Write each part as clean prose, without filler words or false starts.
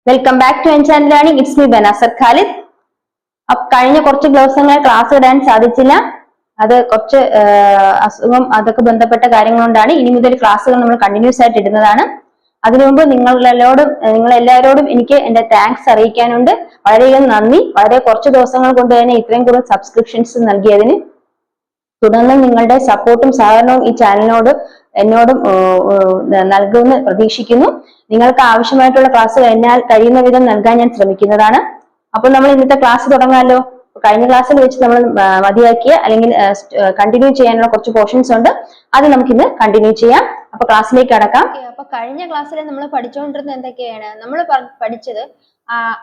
Welcome back to enchanted learning. It's me Banasar Khalid. കഴിഞ്ഞ കുറച്ച് ദിവസങ്ങൾ ക്ലാസ് ഇടാൻ സാധിച്ചില്ല. അത് കുറച്ച് അസുഖം അതൊക്കെ ബന്ധപ്പെട്ട കാര്യങ്ങൾ കൊണ്ടാണ്. ഇനി മുതൽ ക്ലാസ്സുകൾ നമ്മൾ കണ്ടിന്യൂസ് ആയിട്ട് ഇടുന്നതാണ്. അതിനു മുമ്പ് നിങ്ങളെല്ലാവരോടും എനിക്ക് എന്റെ താങ്ക്സ് അറിയിക്കാനുണ്ട്. വളരെയധികം നന്ദി. വളരെ കുറച്ച് ദിവസങ്ങൾ കൊണ്ട് തന്നെ ഇത്രയും കൂടുതൽ സബ്സ്ക്രിപ്ഷൻസ് നൽകിയതിന്. തുടർന്ന് നിങ്ങളുടെ സപ്പോർട്ടും സഹകരണവും ഈ ചാനലിനോട് എന്നോടും നൽകുമെന്ന് പ്രതീക്ഷിക്കുന്നു. നിങ്ങൾക്ക് ആവശ്യമായിട്ടുള്ള ക്ലാസ്സുകൾ എന്നാൽ കഴിയുന്ന വിധം നൽകാൻ ഞാൻ ശ്രമിക്കുന്നതാണ്. അപ്പോൾ നമ്മൾ ഇന്നത്തെ ക്ലാസ് തുടങ്ങാമല്ലോ. കഴിഞ്ഞ ക്ലാസ്സിൽ വെച്ച് നമ്മൾ മതിയാക്കിയ അല്ലെങ്കിൽ കണ്ടിന്യൂ ചെയ്യാനുള്ള കുറച്ച് പോർഷൻസ് ഉണ്ട്. അത് നമുക്കിന്ന് കണ്ടിന്യൂ ചെയ്യാം. അപ്പൊ ക്ലാസ്സിലേക്ക് കടക്കാം. അപ്പൊ കഴിഞ്ഞ ക്ലാസ്സിൽ നമ്മൾ പഠിച്ചുകൊണ്ടിരുന്നത് എന്തൊക്കെയാണ്? നമ്മൾ പഠിച്ചത്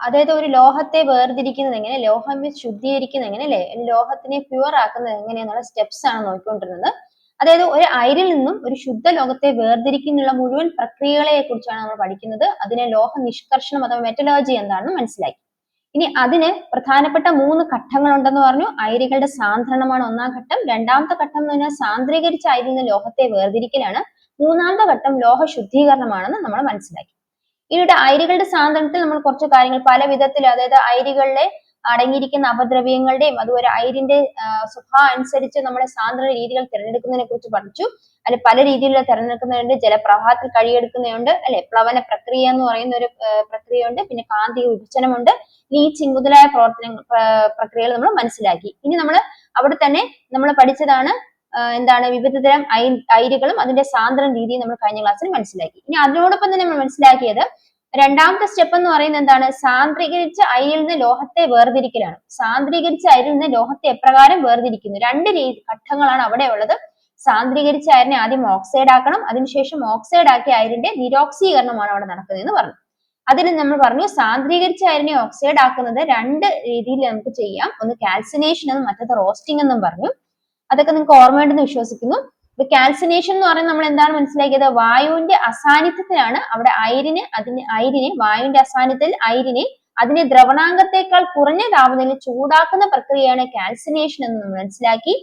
അതായത് ഒരു ലോഹത്തെ വേർതിരിക്കുന്നത് എങ്ങനെ, ലോഹം ശുദ്ധീകരിക്കുന്നത് എങ്ങനെ, അല്ലെ, ലോഹത്തിനെ പ്യുവർ ആക്കുന്നത് എങ്ങനെയെന്നുള്ള സ്റ്റെപ്സ് ആണ് നോക്കിക്കൊണ്ടിരുന്നത്. അതായത് ഒരു അയിരിൽ നിന്നും ഒരു ശുദ്ധ ലോഹത്തെ വേർതിരിക്കുന്നതിനുള്ള മുഴുവൻ പ്രക്രിയകളെ കുറിച്ചാണ് നമ്മൾ പഠിക്കുന്നത്. അതിനെ ലോഹ നിഷ്കർഷണം അഥവാ മെറ്റലർജി എന്താണെന്ന് മനസ്സിലാക്കി. ഇനി അതിന് പ്രധാനപ്പെട്ട 3 ഘട്ടങ്ങൾ ഉണ്ടെന്ന് പറഞ്ഞു. അയിരുകളുടെ സാന്ദ്രണമാണ് ഒന്നാം ഘട്ടം. രണ്ടാമത്തെ ഘട്ടം എന്ന് പറഞ്ഞാൽ സാന്ദ്രീകരിച്ച അയിരിൽ നിന്ന് ലോഹത്തെ വേർതിരിക്കലാണ്. മൂന്നാമത്തെ ഘട്ടം ലോഹ ശുദ്ധീകരണമാണെന്ന് നമ്മൾ മനസ്സിലാക്കി. ഇനിയുടെ അയിരുകളുടെ സാന്ദ്രണത്തിൽ നമ്മൾ കുറച്ച് കാര്യങ്ങൾ പല വിധത്തിൽ, അതായത് അയിരുകളിലെ അടങ്ങിയിരിക്കുന്ന അപദ്രവ്യങ്ങളുടെയും അതുപോലെ അയിരിന്റെ സ്വഭാവം അനുസരിച്ച് നമ്മുടെ സാന്ദ്രണ രീതികൾ തിരഞ്ഞെടുക്കുന്നതിനെ കുറിച്ച് പഠിച്ചു. അതിൽ പല രീതിയിലുള്ള തിരഞ്ഞെടുക്കുന്നുണ്ട്. ജലപ്രവാഹത്തിൽ കഴിയെടുക്കുന്നതുണ്ട്, അല്ലെ, പ്ലവന പ്രക്രിയ എന്ന് പറയുന്ന ഒരു പ്രക്രിയയുണ്ട്, പിന്നെ കാന്തിക വിഭജനമുണ്ട്, ലീച്ചിങ് മുതലായ പ്രക്രിയകൾ നമ്മൾ മനസ്സിലാക്കി. ഇനി നമ്മൾ അവിടെ തന്നെ നമ്മൾ പഠിച്ചതാണ് എന്താണ് വിവിധതരം അയിരുകളും അതിന്റെ സാന്ദ്രണ രീതിയും നമ്മൾ കഴിഞ്ഞ ക്ലാസ്സിൽ മനസ്സിലാക്കി. ഇനി അതിനോടൊപ്പം തന്നെ നമ്മൾ മനസ്സിലാക്കിയത് രണ്ടാമത്തെ സ്റ്റെപ്പ് എന്ന് പറയുന്നത് എന്താണ്? സാന്ദ്രീകരിച്ച അയിരിൽ നിന്ന് ലോഹത്തെ വേർതിരിക്കലാണ്. സാന്ദ്രീകരിച്ച അയിരിൽ നിന്ന് ലോഹത്തെ എപ്രകാരം വേർതിരിക്കുന്നു? 2 ഘട്ടങ്ങളാണ് അവിടെ ഉള്ളത്. സാന്ദ്രീകരിച്ച അയിരിനെ ആദ്യം ഓക്സൈഡ് ആക്കണം, അതിനുശേഷം ഓക്സൈഡ് ആക്കിയ അയിരിന്റെ നിരോക്സീകരണമാണ് അവിടെ നടക്കുന്നതെന്ന് പറഞ്ഞു. അതിന് നമ്മൾ പറഞ്ഞു സാന്ദ്രീകരിച്ച അയിരിനെ ഓക്സൈഡ് ആക്കുന്നത് 2 രീതിയിൽ നമുക്ക് ചെയ്യാം. ഒന്ന് കാൽസിനേഷൻ എന്നും മറ്റത് റോസ്റ്റിംഗ് എന്നും പറഞ്ഞു. അതൊക്കെ നിങ്ങൾക്ക് ഓർമ്മയുണ്ടെന്ന് വിശ്വസിക്കുന്നു. ഇപ്പൊ കാൽസിനേഷൻ എന്ന് പറയുന്നത് നമ്മൾ എന്താണ് മനസ്സിലാക്കിയത്? വായുവിന്റെ അസാന്നിധ്യത്തിലാണ് അവിടെ വായുവിന്റെ അസാന്നിധ്യത്തിൽ അയിരിനെ അതിനെ ദ്രവണാങ്കത്തെക്കാൾ കുറഞ്ഞ താപനിലയിൽ ചൂടാക്കുന്ന പ്രക്രിയയാണ് കാൽസിനേഷൻ എന്ന് നമ്മൾ മനസ്സിലാക്കി.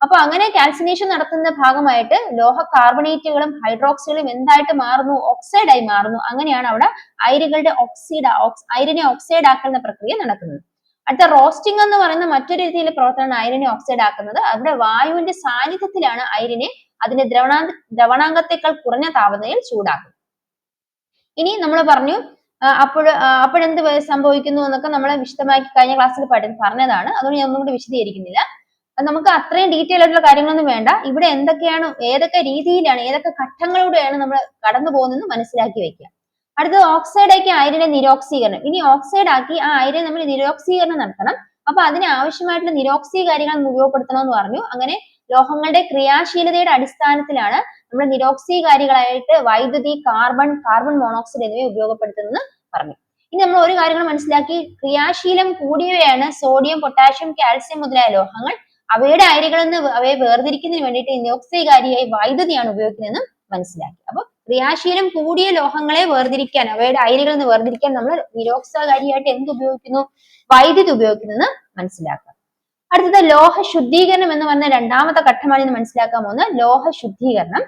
അപ്പൊ അങ്ങനെ കാൽസിനേഷൻ നടത്തുന്ന ഭാഗമായിട്ട് ലോഹ കാർബണേറ്റുകളും ഹൈഡ്രോക്സൈഡും എന്തായിട്ട് മാറുന്നു? ഓക്സൈഡ് ആയി മാറുന്നു. അങ്ങനെയാണ് അവിടെ അയിരുകളുടെ അയിരിനെ ഓക്സൈഡ് ആക്കുന്ന പ്രക്രിയ നടക്കുന്നത്. അടുത്ത റോസ്റ്റിംഗ് എന്ന് പറയുന്ന മറ്റൊരു രീതിയിലെ പ്രവർത്തനമാണ് അയിരിനെ ഓക്സൈഡ് ആക്കുന്നത്. അവിടെ വായുവിന്റെ സാന്നിധ്യത്തിലാണ് അയിരിനെ അതിന്റെ ദ്രവണാങ്കത്തെക്കാൾ കുറഞ്ഞ താപനിലയിൽ ചൂടാക്കുന്നത്. ഇനി നമ്മൾ പറഞ്ഞു അപ്പോഴെന്ത് സംഭവിക്കുന്നു എന്നൊക്കെ നമ്മൾ വിശദമാക്കി കഴിഞ്ഞ ക്ലാസ്സിൽ പറഞ്ഞതാണ്. അതുകൊണ്ട് ഞാൻ ഒന്നും കൂടി വിശദീകരിക്കുന്നില്ല. നമുക്ക് അത്രയും ഡീറ്റെയിൽ ആയിട്ടുള്ള കാര്യങ്ങളൊന്നും വേണ്ട. ഇവിടെ എന്തൊക്കെയാണ്, ഏതൊക്കെ രീതിയിലാണ്, ഏതൊക്കെ ഘട്ടങ്ങളിലൂടെയാണ് നമ്മൾ കടന്നു പോകുന്നതെന്ന് മനസ്സിലാക്കി വെക്കുക. അടുത്തത് ഓക്സൈഡ് ആക്കി അയിരിന്റെ നിരോക്സീകരണം. ഇനി ഓക്സൈഡ് ആക്കി ആ അയിരിനെ നമ്മൾ നിരോക്സീകരണം നടത്തണം. അപ്പൊ അതിന് ആവശ്യമായിട്ടുള്ള നിരോക്സീകാരികൾ ഉപയോഗപ്പെടുത്തണം എന്ന് പറഞ്ഞു. അങ്ങനെ ലോഹങ്ങളുടെ ക്രിയാശീലതയുടെ അടിസ്ഥാനത്തിലാണ് നമ്മൾ നിരോക്സീകാരികളായിട്ട് വൈദ്യുതി, കാർബൺ മോണോക്സൈഡ് എന്നിവ ഉപയോഗപ്പെടുത്തുന്നത് പറഞ്ഞു. ഇനി നമ്മൾ ഒരു കാര്യങ്ങൾ മനസ്സിലാക്കി, ക്രിയാശീലം കൂടിയവയാണ് സോഡിയം, പൊട്ടാഷ്യം, കാൽസ്യം മുതലായ ലോഹങ്ങൾ. അവയുടെ അയിരുകളിൽ നിന്ന് അവയെ വേർതിരിക്കുന്നതിന് വേണ്ടിയിട്ട് നിരോക്സീകാരിയായി വൈദ്യുതിയാണ് ഉപയോഗിക്കുന്നതെന്ന് മനസ്സിലാക്കി. അപ്പൊ ക്രിയാശീലം കൂടിയ ലോഹങ്ങളെ വേർതിരിക്കാൻ, അവയുടെ അയിരുകളിൽ നിന്ന് വേർതിരിക്കാൻ നമ്മൾ നിരോക്സീകാരിയായിട്ട് എന്ത് ഉപയോഗിക്കുന്നു? വൈദ്യുതി ഉപയോഗിക്കുന്നതെന്ന് മനസ്സിലാക്കുക. അടുത്തത് ലോഹ ശുദ്ധീകരണം എന്ന് പറഞ്ഞ രണ്ടാമത്തെ ഘട്ടമാണ് ഇന്ന് മനസ്സിലാക്കാൻ പോകുന്നത്. ലോഹ ശുദ്ധീകരണം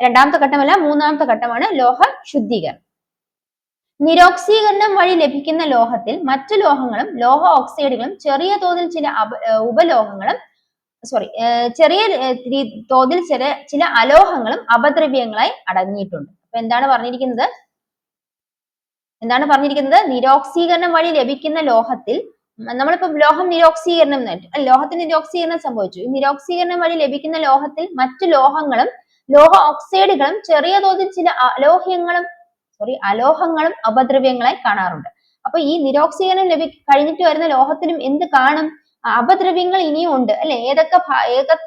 രണ്ടാമത്തെ ഘട്ടമല്ല, മൂന്നാമത്തെ ഘട്ടമാണ് ലോഹ ശുദ്ധീകരണം. നിരോക്സീകരണം വഴി ലഭിക്കുന്ന ലോഹത്തിൽ മറ്റു ലോഹങ്ങളും ലോഹ ഓക്സൈഡുകളും ചെറിയ തോതിൽ ചില അലോഹങ്ങളും അപദ്രവ്യങ്ങളായി അടങ്ങിയിട്ടുണ്ട്. അപ്പൊ എന്താണ് പറഞ്ഞിരിക്കുന്നത്? നിരോക്സീകരണം വഴി ലഭിക്കുന്ന ലോഹത്തിൽ, നമ്മളിപ്പോ ലോഹം നിരോക്സീകരണം, ലോഹത്തിന് നിരോക്സീകരണം സംഭവിച്ചു. ഈ നിരോക്സീകരണം വഴി ലഭിക്കുന്ന ലോഹത്തിൽ മറ്റു ലോഹങ്ങളും ലോഹ ഓക്സൈഡുകളും ചെറിയ തോതിൽ ചില അലോഹങ്ങളും അപദ്രവ്യങ്ങളായി കാണാറുണ്ട്. അപ്പൊ ഈ നിരോക്സീകരണം കഴിഞ്ഞിട്ട് വരുന്ന ലോഹത്തിലും എന്ത് കാണും? അപദ്രവ്യങ്ങൾ ഇനിയും ഉണ്ട്, അല്ലെ?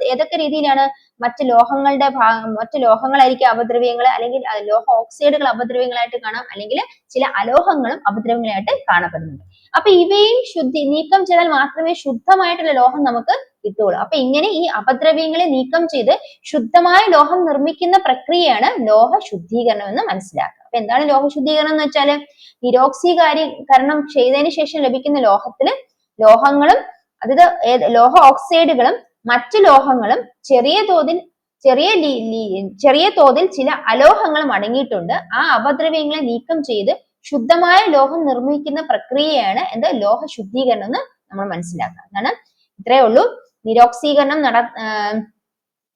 ഏതൊക്കെ രീതിയിലാണ്? മറ്റു ലോഹങ്ങളായിരിക്കും അപദ്രവ്യങ്ങൾ, അല്ലെങ്കിൽ ലോഹ ഓക്സൈഡുകൾ അപദ്രവ്യങ്ങളായിട്ട് കാണാം, അല്ലെങ്കിൽ ചില അലോഹങ്ങളും അപദ്രവ്യങ്ങളായിട്ട് കാണപ്പെടുന്നുണ്ട്. അപ്പൊ ഇവയും നീക്കം ചെയ്താൽ മാത്രമേ ശുദ്ധമായിട്ടുള്ള ലോഹം നമുക്ക് കിട്ടുകയുള്ളൂ. അപ്പൊ ഇങ്ങനെ ഈ അപദ്രവ്യങ്ങളെ നീക്കം ചെയ്ത് ശുദ്ധമായ ലോഹം നിർമ്മിക്കുന്ന പ്രക്രിയയാണ് ലോഹ ശുദ്ധീകരണം എന്ന് മനസ്സിലാക്കുക. അപ്പൊ എന്താണ് ലോഹ ശുദ്ധീകരണം എന്ന് വെച്ചാല്, നിരോക്സീകരണം ചെയ്തതിന് ശേഷം ലഭിക്കുന്ന ലോഹത്തില് ലോഹങ്ങളും, അതായത് ലോഹ ഓക്സൈഡുകളും മറ്റു ലോഹങ്ങളും ചെറിയ തോതിൽ ചില അലോഹങ്ങളും അടങ്ങിയിട്ടുണ്ട്. ആ അപദ്രവ്യങ്ങളെ നീക്കം ചെയ്ത് ശുദ്ധമായ ലോഹം നിർമ്മിക്കുന്ന പ്രക്രിയയാണ് എന്ത് ലോഹ ശുദ്ധീകരണം എന്ന് നമ്മൾ മനസ്സിലാക്കുക. എന്താണ് ഇത്രയേ ഉള്ളൂ.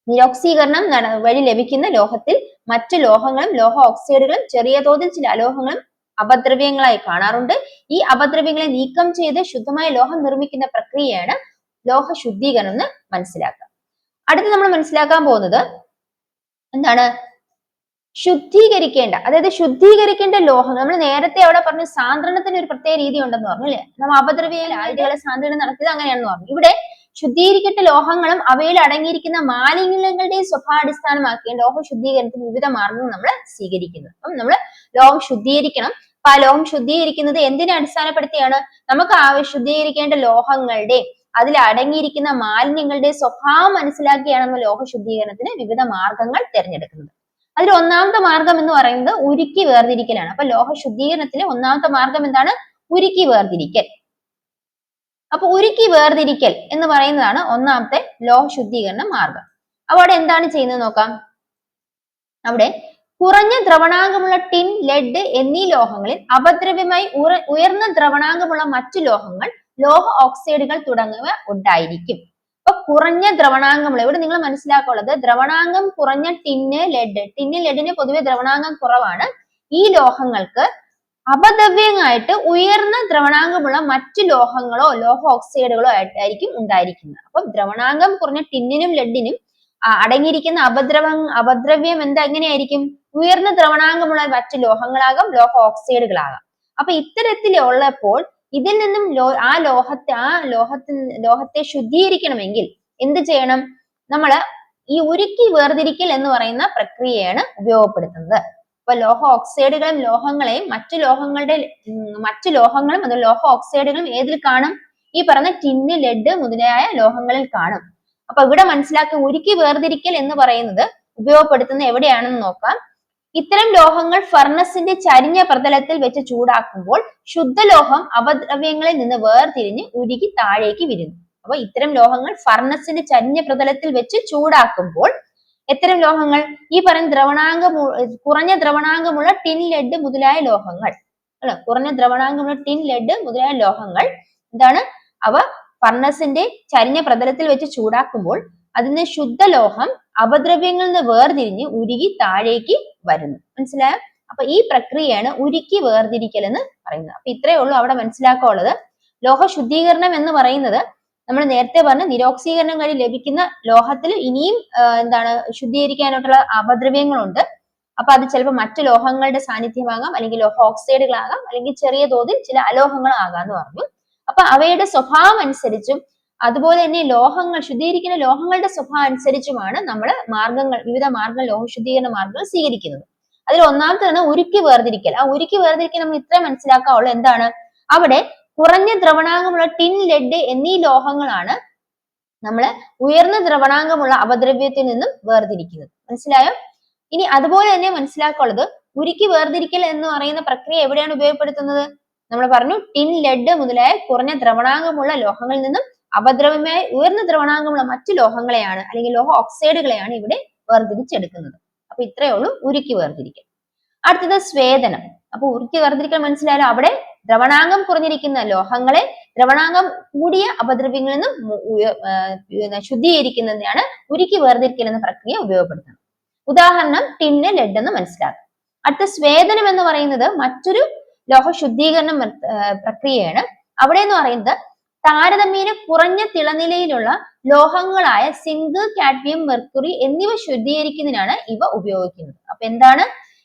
നിരോക്സീകരണം വഴി ലഭിക്കുന്ന ലോഹത്തിൽ മറ്റു ലോഹങ്ങളും ലോഹ ഓക്സൈഡുകളും ചെറിയ തോതിൽ ചില അലോഹങ്ങളും അപദ്രവ്യങ്ങളായി കാണാറുണ്ട്. ഈ അപദ്രവ്യങ്ങളെ നീക്കം ചെയ്ത് ശുദ്ധമായ ലോഹം നിർമ്മിക്കുന്ന പ്രക്രിയയാണ് ലോഹ ശുദ്ധീകരണം എന്ന് മനസ്സിലാക്കുക. അടുത്ത് നമ്മൾ മനസ്സിലാക്കാൻ പോകുന്നത് എന്താണ് ശുദ്ധീകരിക്കേണ്ട ലോഹങ്ങൾ. നമ്മൾ നേരത്തെ അവിടെ പറഞ്ഞു സാന്ദ്രണത്തിന് ഒരു പ്രത്യേക രീതി ഉണ്ടെന്ന് പറഞ്ഞു അല്ലെ. നമ്മൾ അപദ്രവ്യ ലായനികളെ സാന്ദ്രണം നടത്തിയത് അങ്ങനെയാണെന്ന് പറഞ്ഞു. ഇവിടെ ശുദ്ധീകരിക്കേണ്ട ലോഹങ്ങളും അവയിൽ അടങ്ങിയിരിക്കുന്ന മാലിന്യങ്ങളുടെ സ്വഭാവാടിസ്ഥാനമാക്കിയ ലോഹ ശുദ്ധീകരണത്തിന് വിവിധ മാർഗങ്ങൾ നമ്മൾ സ്വീകരിക്കുന്നത്. അപ്പം നമ്മൾ ലോഹം ശുദ്ധീകരിക്കണം. അപ്പൊ ആ ലോഹം ശുദ്ധീകരിക്കുന്നത് എന്തിനെ അടിസ്ഥാനപ്പെടുത്തിയാണ്? നമുക്ക് ശുദ്ധീകരിക്കേണ്ട ലോഹങ്ങളുടെ അതിൽ അടങ്ങിയിരിക്കുന്ന മാലിന്യങ്ങളുടെ സ്വഭാവം മനസ്സിലാക്കിയാണ് നമ്മൾ ലോഹ ശുദ്ധീകരണത്തിന് വിവിധ മാർഗങ്ങൾ തിരഞ്ഞെടുക്കുന്നത്. അതിൽ ഒന്നാമത്തെ മാർഗം എന്ന് പറയുന്നത് ഉരുക്കി വേർതിരിക്കലാണ്. അപ്പൊ ലോഹ ശുദ്ധീകരണത്തിലെ ഒന്നാമത്തെ മാർഗം എന്താണ്? ഉരുക്കി വേർതിരിക്കൽ. അപ്പൊ ഉരുക്കി വേർതിരിക്കൽ എന്ന് പറയുന്നതാണ് ഒന്നാമത്തെ ലോഹ ശുദ്ധീകരണ മാർഗം. അപ്പൊ അവിടെ എന്താണ് ചെയ്യുന്നത് നോക്കാം. അവിടെ കുറഞ്ഞ ദ്രവണാങ്കമുള്ള ടിൻ, ലെഡ് എന്നീ ലോഹങ്ങളിൽ അപദ്രവ്യമായി ഉയർന്ന ദ്രവണാങ്കമുള്ള മറ്റു ലോഹങ്ങൾ, ലോഹ ഓക്സൈഡുകൾ തുടങ്ങിയവ ഉണ്ടായിരിക്കും. അപ്പൊ കുറഞ്ഞ ദ്രവണാങ്കമുള്ള, ഇവിടെ നിങ്ങൾ മനസ്സിലാക്കുള്ളത് ദ്രവണാങ്കം കുറഞ്ഞ ടിന്ന്, ലെഡിന് പൊതുവെ ദ്രവണാങ്കം കുറവാണ്. ഈ ലോഹങ്ങൾക്ക് അപദ്രവ്യമായിട്ട് ഉയർന്ന ദ്രവണാങ്കമുള്ള മറ്റു ലോഹങ്ങളോ ലോഹ ഓക്സൈഡുകളോ ആയിട്ടായിരിക്കും ഉണ്ടായിരിക്കുന്നത്. അപ്പൊ ദ്രവണാങ്കം കുറഞ്ഞ ടിന്നിനും ലെഡിനും അടങ്ങിയിരിക്കുന്ന അപദ്രവ്യം എങ്ങനെയായിരിക്കും? ഉയർന്ന ദ്രവണാങ്കമുള്ള മറ്റു ലോഹങ്ങളാകാം, ലോഹ ഓക്സൈഡുകളാകാം. അപ്പൊ ഇത്തരത്തിലുള്ളപ്പോൾ ഇതിൽ നിന്നും ലോഹത്തെ ശുദ്ധീകരിക്കണമെങ്കിൽ എന്ത് ചെയ്യണം? നമ്മള് ഈ ഉരുക്കി വേർതിരിക്കൽ എന്ന് പറയുന്ന പ്രക്രിയയാണ് ഉപയോഗപ്പെടുത്തുന്നത്. അപ്പൊ ലോഹ ഓക്സൈഡുകളും ലോഹങ്ങളെയും മറ്റു ലോഹങ്ങളും അത് ലോഹ ഓക്സൈഡുകളും ഏതിൽ കാണും? ഈ പറഞ്ഞ ടിന്ന്, ലെഡ് മുതലായ ലോഹങ്ങളിൽ കാണും. അപ്പൊ ഇവിടെ മനസ്സിലാക്കുക ഉരുക്കി വേർതിരിക്കൽ എന്ന് പറയുന്നത് ഉപയോഗപ്പെടുത്തുന്ന എവിടെയാണെന്ന് നോക്കാം. ഇത്തരം ലോഹങ്ങൾ ഫർണസിന്റെ ചരിഞ്ഞ പ്രതലത്തിൽ വെച്ച് ചൂടാക്കുമ്പോൾ ശുദ്ധലോഹം അപദ്രവ്യങ്ങളിൽ നിന്ന് വേർതിരിഞ്ഞ് ഉരുകി താഴേക്ക് വരുന്നു. അപ്പൊ ഇത്തരം ലോഹങ്ങൾ ഫർണസിന്റെ ചരിഞ്ഞ പ്രതലത്തിൽ വെച്ച് ചൂടാക്കുമ്പോൾ എത്തരം ലോഹങ്ങൾ? ഈ പറയുന്ന കുറഞ്ഞ ദ്രവണാങ്കമുള്ള ടിൻ, ലെഡ് മുതലായ ലോഹങ്ങൾ കുറഞ്ഞ ദ്രവണാങ്കമുള്ള ടിൻ, ലെഡ് മുതലായ ലോഹങ്ങൾ എന്താണ്? അവ ഫർണസിന്റെ ചരിഞ്ഞ പ്രതലത്തിൽ വെച്ച് ചൂടാക്കുമ്പോൾ അതിന് ശുദ്ധലോഹം അപദ്രവ്യങ്ങളിൽ നിന്ന് വേർതിരിഞ്ഞ് ഉരുകി താഴേക്ക് വരുന്നു. മനസ്സിലായോ? അപ്പൊ ഈ പ്രക്രിയയാണ് ഉരുക്കി വേർതിരിക്കൽ എന്ന് പറയുന്നത്. അപ്പൊ ഇത്രയേ ഉള്ളൂ അവിടെ മനസ്സിലാക്കാനുള്ളത്. ലോഹ ശുദ്ധീകരണം എന്ന് പറയുന്നത് നമ്മൾ നേരത്തെ പറഞ്ഞ നിരോക്സീകരണം വഴി ലഭിക്കുന്ന ലോഹത്തിൽ ഇനിയും ശുദ്ധീകരിക്കാനായിട്ടുള്ള അപദ്രവ്യങ്ങളുണ്ട്. അപ്പൊ അത് ചിലപ്പോൾ മറ്റു ലോഹങ്ങളുടെ സാന്നിധ്യമാകാം, അല്ലെങ്കിൽ ലോഹ ഓക്സൈഡുകളാകാം, അല്ലെങ്കിൽ ചെറിയ തോതിൽ ചില അലോഹങ്ങളാകാം എന്ന് പറഞ്ഞു. അപ്പൊ അവയുടെ സ്വഭാവം അനുസരിച്ചും അതുപോലെ തന്നെ ശുദ്ധീകരിക്കുന്ന ലോഹങ്ങളുടെ സ്വഭാവം അനുസരിച്ചുമാണ് നമ്മൾ വിവിധ മാർഗങ്ങൾ, ലോഹ ശുദ്ധീകരണ മാർഗങ്ങൾ സ്വീകരിക്കുന്നത്. അതിൽ ഒന്നാമത്തേതാണ് ഉരുക്കി വേർതിരിക്കൽ. ആ ഉരുക്കി വേർതിരിക്കൽ നമ്മൾ ഇത്ര മനസ്സിലാക്കാവുള്ളൂ. എന്താണ്? അവിടെ കുറഞ്ഞ ദ്രവണാങ്കമുള്ള ടിൻ, ലെഡ് എന്നീ ലോഹങ്ങളാണ് നമ്മൾ ഉയർന്ന ദ്രവണാങ്കമുള്ള അപദ്രവ്യത്തിൽ നിന്നും വേർതിരിക്കുന്നത്. മനസ്സിലായോ? ഇനി അതുപോലെ തന്നെ മനസ്സിലാക്കാനുള്ളത് ഉരുക്കി വേർതിരിക്കൽ എന്ന് പറയുന്ന പ്രക്രിയ എവിടെയാണ് ഉപയോഗപ്പെടുത്തുന്നത്? നമ്മൾ പറഞ്ഞു ടിൻ, ലെഡ് മുതലായ കുറഞ്ഞ ദ്രവണാങ്കമുള്ള ലോഹങ്ങളിൽ നിന്നും അപദ്രവ്യമായി ഉയർന്ന ദ്രവണാങ്കമുള്ള മറ്റു ലോഹങ്ങളെയാണ് അല്ലെങ്കിൽ ലോഹ ഓക്സൈഡുകളെയാണ് ഇവിടെ വേർതിരിച്ചെടുക്കുന്നത്. അപ്പൊ ഇത്രയേ ഉള്ളൂ ഉരുക്കി വേർതിരിക്കൽ. അടുത്തത് സ്വേദനം. അപ്പൊ ഉരുക്കി വേർതിരിക്കൽ മനസ്സിലായാലും അവിടെ ദ്രവണാങ്കം കുറഞ്ഞിരിക്കുന്ന ലോഹങ്ങളെ ദ്രവണാങ്കം കൂടിയ അപദ്രവ്യങ്ങളിൽ നിന്നും ശുദ്ധീകരിക്കുന്നതിനാണ് ഉരുക്കി വേർതിരിക്കൽ എന്ന പ്രക്രിയ ഉപയോഗപ്പെടുത്തുന്നത്. ഉദാഹരണം ടിന്ന്, ലെഡ് എന്ന് മനസ്സിലാക്കുക. അടുത്ത സ്വേദനം എന്ന് പറയുന്നത് മറ്റൊരു ലോഹ ശുദ്ധീകരണ പ്രക്രിയയാണ്. അവിടെ എന്ന് പറയുന്നത് താരതമ്യേന കുറഞ്ഞ തിളനിലയിലുള്ള ലോഹങ്ങളായ സിങ്ക്, കാഡ്മിയം, മെർക്കുറി എന്നിവ ശുദ്ധീകരിക്കുന്നതിനാണ് ഇവ ഉപയോഗിക്കുന്നത്. അപ്പൊ എന്താണ്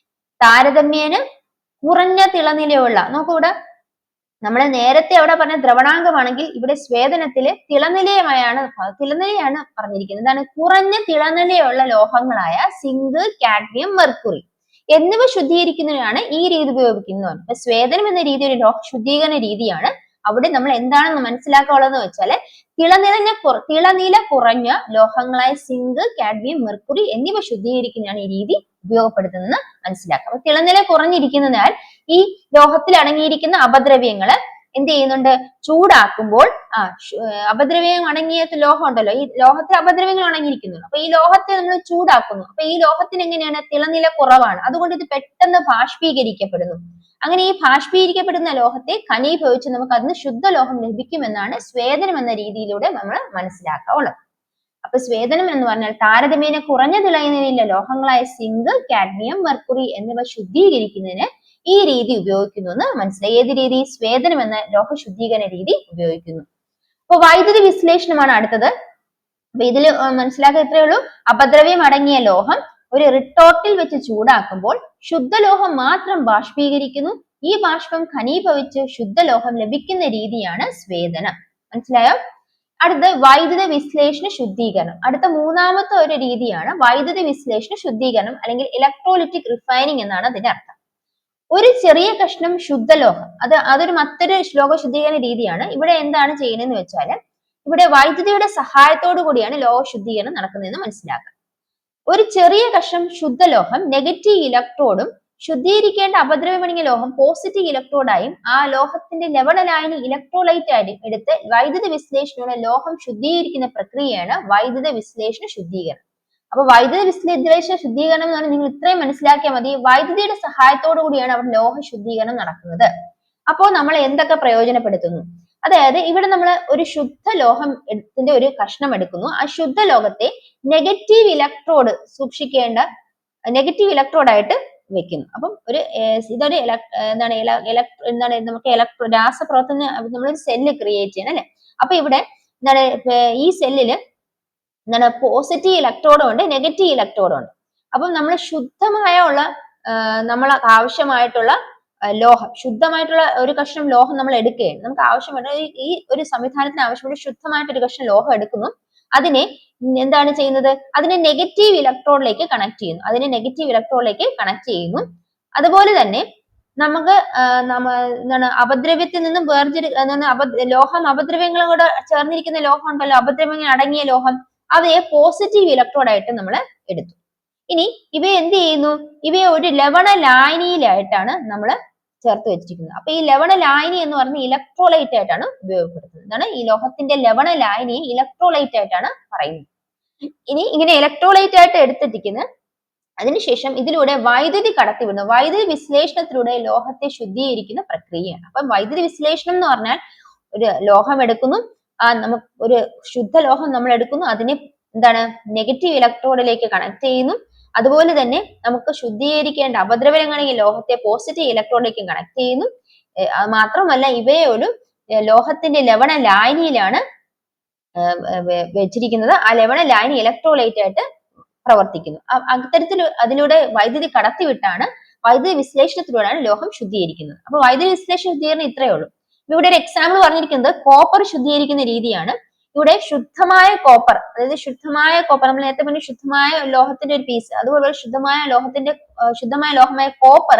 താരതമ്യേന കുറഞ്ഞ തിളനിലയുള്ള? നോക്കൂടെ, നമ്മൾ നേരത്തെ അവിടെ പറഞ്ഞ ദ്രവണാങ്കമാണെങ്കിൽ ഇവിടെ സ്വേദനത്തില് തിളനിലയാണ് പറഞ്ഞിരിക്കുന്നത്. എന്താണ്? കുറഞ്ഞ തിളനിലയുള്ള ലോഹങ്ങളായ സിങ്ക്, കാഡ്മിയം, മെർക്കുറി എന്നിവ ശുദ്ധീകരിക്കുന്നതിനാണ് ഈ രീതി ഉപയോഗിക്കുന്നത്. അപ്പൊ സ്വേദനം എന്ന രീതി ഒരു ലോഹ ശുദ്ധീകരണ രീതിയാണ്. അവിടെ നമ്മൾ എന്താണെന്ന് മനസ്സിലാക്കാനുള്ളതെന്ന് വെച്ചാല് തിളനില കുറഞ്ഞ ലോഹങ്ങളായ സിങ്ക്, കാഡ്മിയം, മെർക്കുറി എന്നിവ ശുദ്ധീകരിക്കുന്നതാണ് ഈ രീതി ഉപയോഗപ്പെടുത്തുന്നത് മനസ്സിലാക്കാം. അപ്പൊ തിളനില കുറഞ്ഞിരിക്കുന്നതിനാൽ ഈ ലോഹത്തിൽ അടങ്ങിയിരിക്കുന്ന അപദ്രവ്യങ്ങള് എന്ത് ചെയ്യുന്നുണ്ട്? ചൂടാക്കുമ്പോൾ അപദ്രവ്യം അടങ്ങിയ ലോഹം ഉണ്ടല്ലോ, ഈ ലോഹത്തിൽ അപദ്രവ്യങ്ങൾ അടങ്ങിയിരിക്കുന്നു. അപ്പൊ ഈ ലോഹത്തെ നമ്മൾ ചൂടാക്കുന്നു. അപ്പൊ ഈ ലോഹത്തിന് എങ്ങനെയാണ്? തിളനില കുറവാണ്. അതുകൊണ്ട് ഇത് പെട്ടെന്ന് ബാഷ്പീകരിക്കപ്പെടുന്നു. അങ്ങനെ ഈ ബാഷ്പീകരിക്കപ്പെടുന്ന ലോഹത്തെ ഘനീഭവിച്ച് നമുക്ക് അതിന് ശുദ്ധലോഹം ലഭിക്കുമെന്നാണ് സ്വേദനം എന്ന രീതിയിലൂടെ നമ്മൾ മനസ്സിലാക്കാവുള്ളത്. അപ്പൊ സ്വേദനം എന്ന് പറഞ്ഞാൽ താരതമ്യേന കുറഞ്ഞ തിളങ്ങിയ ലോഹങ്ങളായ സിങ്ക്, കാഡ്മിയം, മെർക്കുറി എന്നിവ ശുദ്ധീകരിക്കുന്നതിന് ഈ രീതി ഉപയോഗിക്കുന്നു എന്ന് മനസ്സിലായി. ഏത് രീതി? സ്വേദനം എന്ന ലോഹ ശുദ്ധീകരണ രീതി ഉപയോഗിക്കുന്നു. അപ്പൊ വൈദ്യുതി വിശ്ലേഷണമാണ് അടുത്തത്. അപ്പൊ ഇതിൽ മനസ്സിലാക്കുക ഇത്രയേ ഉള്ളൂ. അപദ്രവ്യം അടങ്ങിയ ലോഹം ഒരു റിട്ടോർട്ടിൽ വെച്ച് ചൂടാക്കുമ്പോൾ ശുദ്ധലോഹം മാത്രം ബാഷ്പീകരിക്കുന്നു. ഈ ബാഷ്പം ഘനീഭവിച്ച് ശുദ്ധലോഹം ലഭിക്കുന്ന രീതിയാണ് സ്വേദനം. മനസ്സിലായോ? അടുത്ത വൈദ്യുത വിശ്ലേഷണ ശുദ്ധീകരണം. അടുത്ത മൂന്നാമത്തെ ഒരു രീതിയാണ് വൈദ്യുത വിശ്ലേഷണ ശുദ്ധീകരണം അല്ലെങ്കിൽ ഇലക്ട്രോലിറ്റിക് റിഫൈനിങ് എന്നാണ് അതിന്റെ അർത്ഥം. ഒരു ചെറിയ കഷ്ണം ശുദ്ധലോഹം, അതൊരു മറ്റൊരു ലോഹ ശുദ്ധീകരണ രീതിയാണ്. ഇവിടെ എന്താണ് ചെയ്യുന്നതെന്ന് വെച്ചാൽ ഇവിടെ വൈദ്യുതിയുടെ സഹായത്തോടു കൂടിയാണ് ലോഹ ശുദ്ധീകരണം നടക്കുന്നതെന്ന് മനസ്സിലാക്കുക. ഒരു ചെറിയ കഷ്ണം ശുദ്ധലോഹം നെഗറ്റീവ് ഇലക്ട്രോഡും ശുദ്ധീകരിക്കേണ്ട അപദ്രവ്യമടങ്ങിയ ലോഹം പോസിറ്റീവ് ഇലക്ട്രോഡായും ആ ലോഹത്തിന്റെ ലവണലായനി ഇലക്ട്രോലൈറ്റ് ആയി എടുത്ത് വൈദ്യുത വിശ്ലേഷണയുടെ ലോഹം ശുദ്ധീകരിക്കുന്ന പ്രക്രിയയാണ് വൈദ്യുത വിശ്ലേഷണ ശുദ്ധീകരണം. അപ്പൊ വൈദ്യുത വിശ്ലേഷണ ശുദ്ധീകരണം എന്ന് പറഞ്ഞാൽ നിങ്ങൾ ഇത്രയും മനസ്സിലാക്കിയാൽ മതി. വൈദ്യുതിയുടെ സഹായത്തോടു കൂടിയാണ് അവിടെ ലോഹ ശുദ്ധീകരണം നടക്കുന്നത്. അപ്പോൾ നമ്മൾ എന്തൊക്കെ പ്രയോജനപ്പെടുത്തുന്നു? അതായത് ഇവിടെ നമ്മൾ ഒരു ശുദ്ധ ലോഹത്തിന്റെ ഒരു കഷ്ണം എടുക്കുന്നു. ആ ശുദ്ധ ലോഹത്തെ നെഗറ്റീവ് ഇലക്ട്രോഡ് സൂക്ഷിക്കേണ്ട നെഗറ്റീവ് ഇലക്ട്രോഡായിട്ട് വെക്കുന്നു. അപ്പം ഇതൊരു എന്താണ് നമുക്ക് രാസപ്രവർത്തനം നമ്മളൊരു സെല്ല് ക്രിയേറ്റ് ചെയ്യണം അല്ലെ. അപ്പൊ ഇവിടെ എന്താണ് ഈ സെല്ലില് എന്താണ് പോസിറ്റീവ് ഇലക്ട്രോഡും ഉണ്ട്, നെഗറ്റീവ് ഇലക്ട്രോഡും ഉണ്ട്. അപ്പം നമ്മൾ ശുദ്ധമായ നമ്മൾ ആവശ്യമായിട്ടുള്ള ലോഹം, ശുദ്ധമായിട്ടുള്ള ഒരു കഷ്ണം ലോഹം നമ്മൾ എടുക്കുകയാണ്. നമുക്ക് ആവശ്യമായിട്ട് ഈ ഒരു സംവിധാനത്തിന് ആവശ്യമായിട്ട് ശുദ്ധമായിട്ട് ഒരു കഷ്ണം ലോഹം എടുക്കുന്നു. അതിനെ എന്താണ് ചെയ്യുന്നത്? അതിനെ നെഗറ്റീവ് ഇലക്ട്രോഡിലേക്ക് കണക്ട് ചെയ്യുന്നു. അതുപോലെ തന്നെ നമുക്ക് എന്താണ് അപദ്രവ്യത്തിൽ നിന്നും ലോഹം അപദ്രവ്യങ്ങളും കൂടെ ചേർന്നിരിക്കുന്ന ലോഹം ഉണ്ടല്ലോ, അപദ്രവ്യങ്ങൾ അടങ്ങിയ ലോഹം, അവയെ പോസിറ്റീവ് ഇലക്ട്രോഡായിട്ട് നമ്മൾ എടുത്തു. ഇനി ഇവയെ എന്ത് ചെയ്യുന്നു? ഇവയെ ഒരു ലവണ ലായനിയിലായിട്ടാണ് നമ്മൾ ചേർത്ത് വെച്ചിരിക്കുന്നത്. അപ്പൊ ഈ ലവണ ലായനി എന്ന് പറഞ്ഞ ഇലക്ട്രോലൈറ്റ് ആയിട്ടാണ് ഉപയോഗപ്പെടുത്തുന്നത്. എന്താണ് ഈ ലോഹത്തിന്റെ ലവണ ലായനിയെ ഇലക്ട്രോലൈറ്റ് ആയിട്ടാണ് പറയുന്നത്. ഇനി ഇങ്ങനെ ഇലക്ട്രോലൈറ്റ് ആയിട്ട് എടുത്തിരിക്കുന്ന അതിനുശേഷം ഇതിലൂടെ വൈദ്യുതി കടത്തിവിടുന്നു. വൈദ്യുതി വിശ്ലേഷണത്തിലൂടെ ലോഹത്തെ ശുദ്ധീകരിക്കുന്ന പ്രക്രിയയാണ്. അപ്പം വൈദ്യുതി വിശ്ലേഷണം എന്ന് പറഞ്ഞാൽ ഒരു ലോഹം എടുക്കുന്നു, നമുക്ക് ഒരു ശുദ്ധ ലോഹം നമ്മൾ എടുക്കുന്നു, അതിനെ എന്താണ് നെഗറ്റീവ് ഇലക്ട്രോഡിലേക്ക് കണക്ട് ചെയ്യുന്നു. അതുപോലെ തന്നെ നമുക്ക് ശുദ്ധീകരിക്കേണ്ട അപദ്രവ്യങ്ങളാണെങ്കിൽ ലോഹത്തെ പോസിറ്റീവ് ഇലക്ട്രോഡിലേക്ക് കണക്ട് ചെയ്യുന്നു. മാത്രമല്ല ഇവയെ ഒരു ലോഹത്തിന്റെ ലവണ ലായനിയിലാണ് വെച്ചിരിക്കുന്നത്. ആ ലവണ ലായനി ഇലക്ട്രോലൈറ്റ് ആയിട്ട് പ്രവർത്തിക്കുന്നു. അത്തരത്തിൽ അതിലൂടെ വൈദ്യുതി കടത്തിവിട്ടാണ് വൈദ്യുതി വിശ്ലേഷണത്തിലൂടെയാണ് ലോഹം ശുദ്ധീകരിക്കുന്നത്. അപ്പൊ വൈദ്യുതി വിശ്ലേഷണ ശുദ്ധീകരണം ഇത്രയേ ഉള്ളൂ. ഇവിടെ ഒരു എക്സാമ്പിൾ പറഞ്ഞിരിക്കുന്നത് കോപ്പർ ശുദ്ധീകരിക്കുന്ന രീതിയാണ്. ഇവിടെ ശുദ്ധമായ കോപ്പർ, അതായത് ശുദ്ധമായ കോപ്പർ, നമ്മൾ നേരത്തെ പറഞ്ഞ ശുദ്ധമായ ലോഹത്തിന്റെ ഒരു പീസ്, അതുപോലെ ശുദ്ധമായ ലോഹമായ കോപ്പർ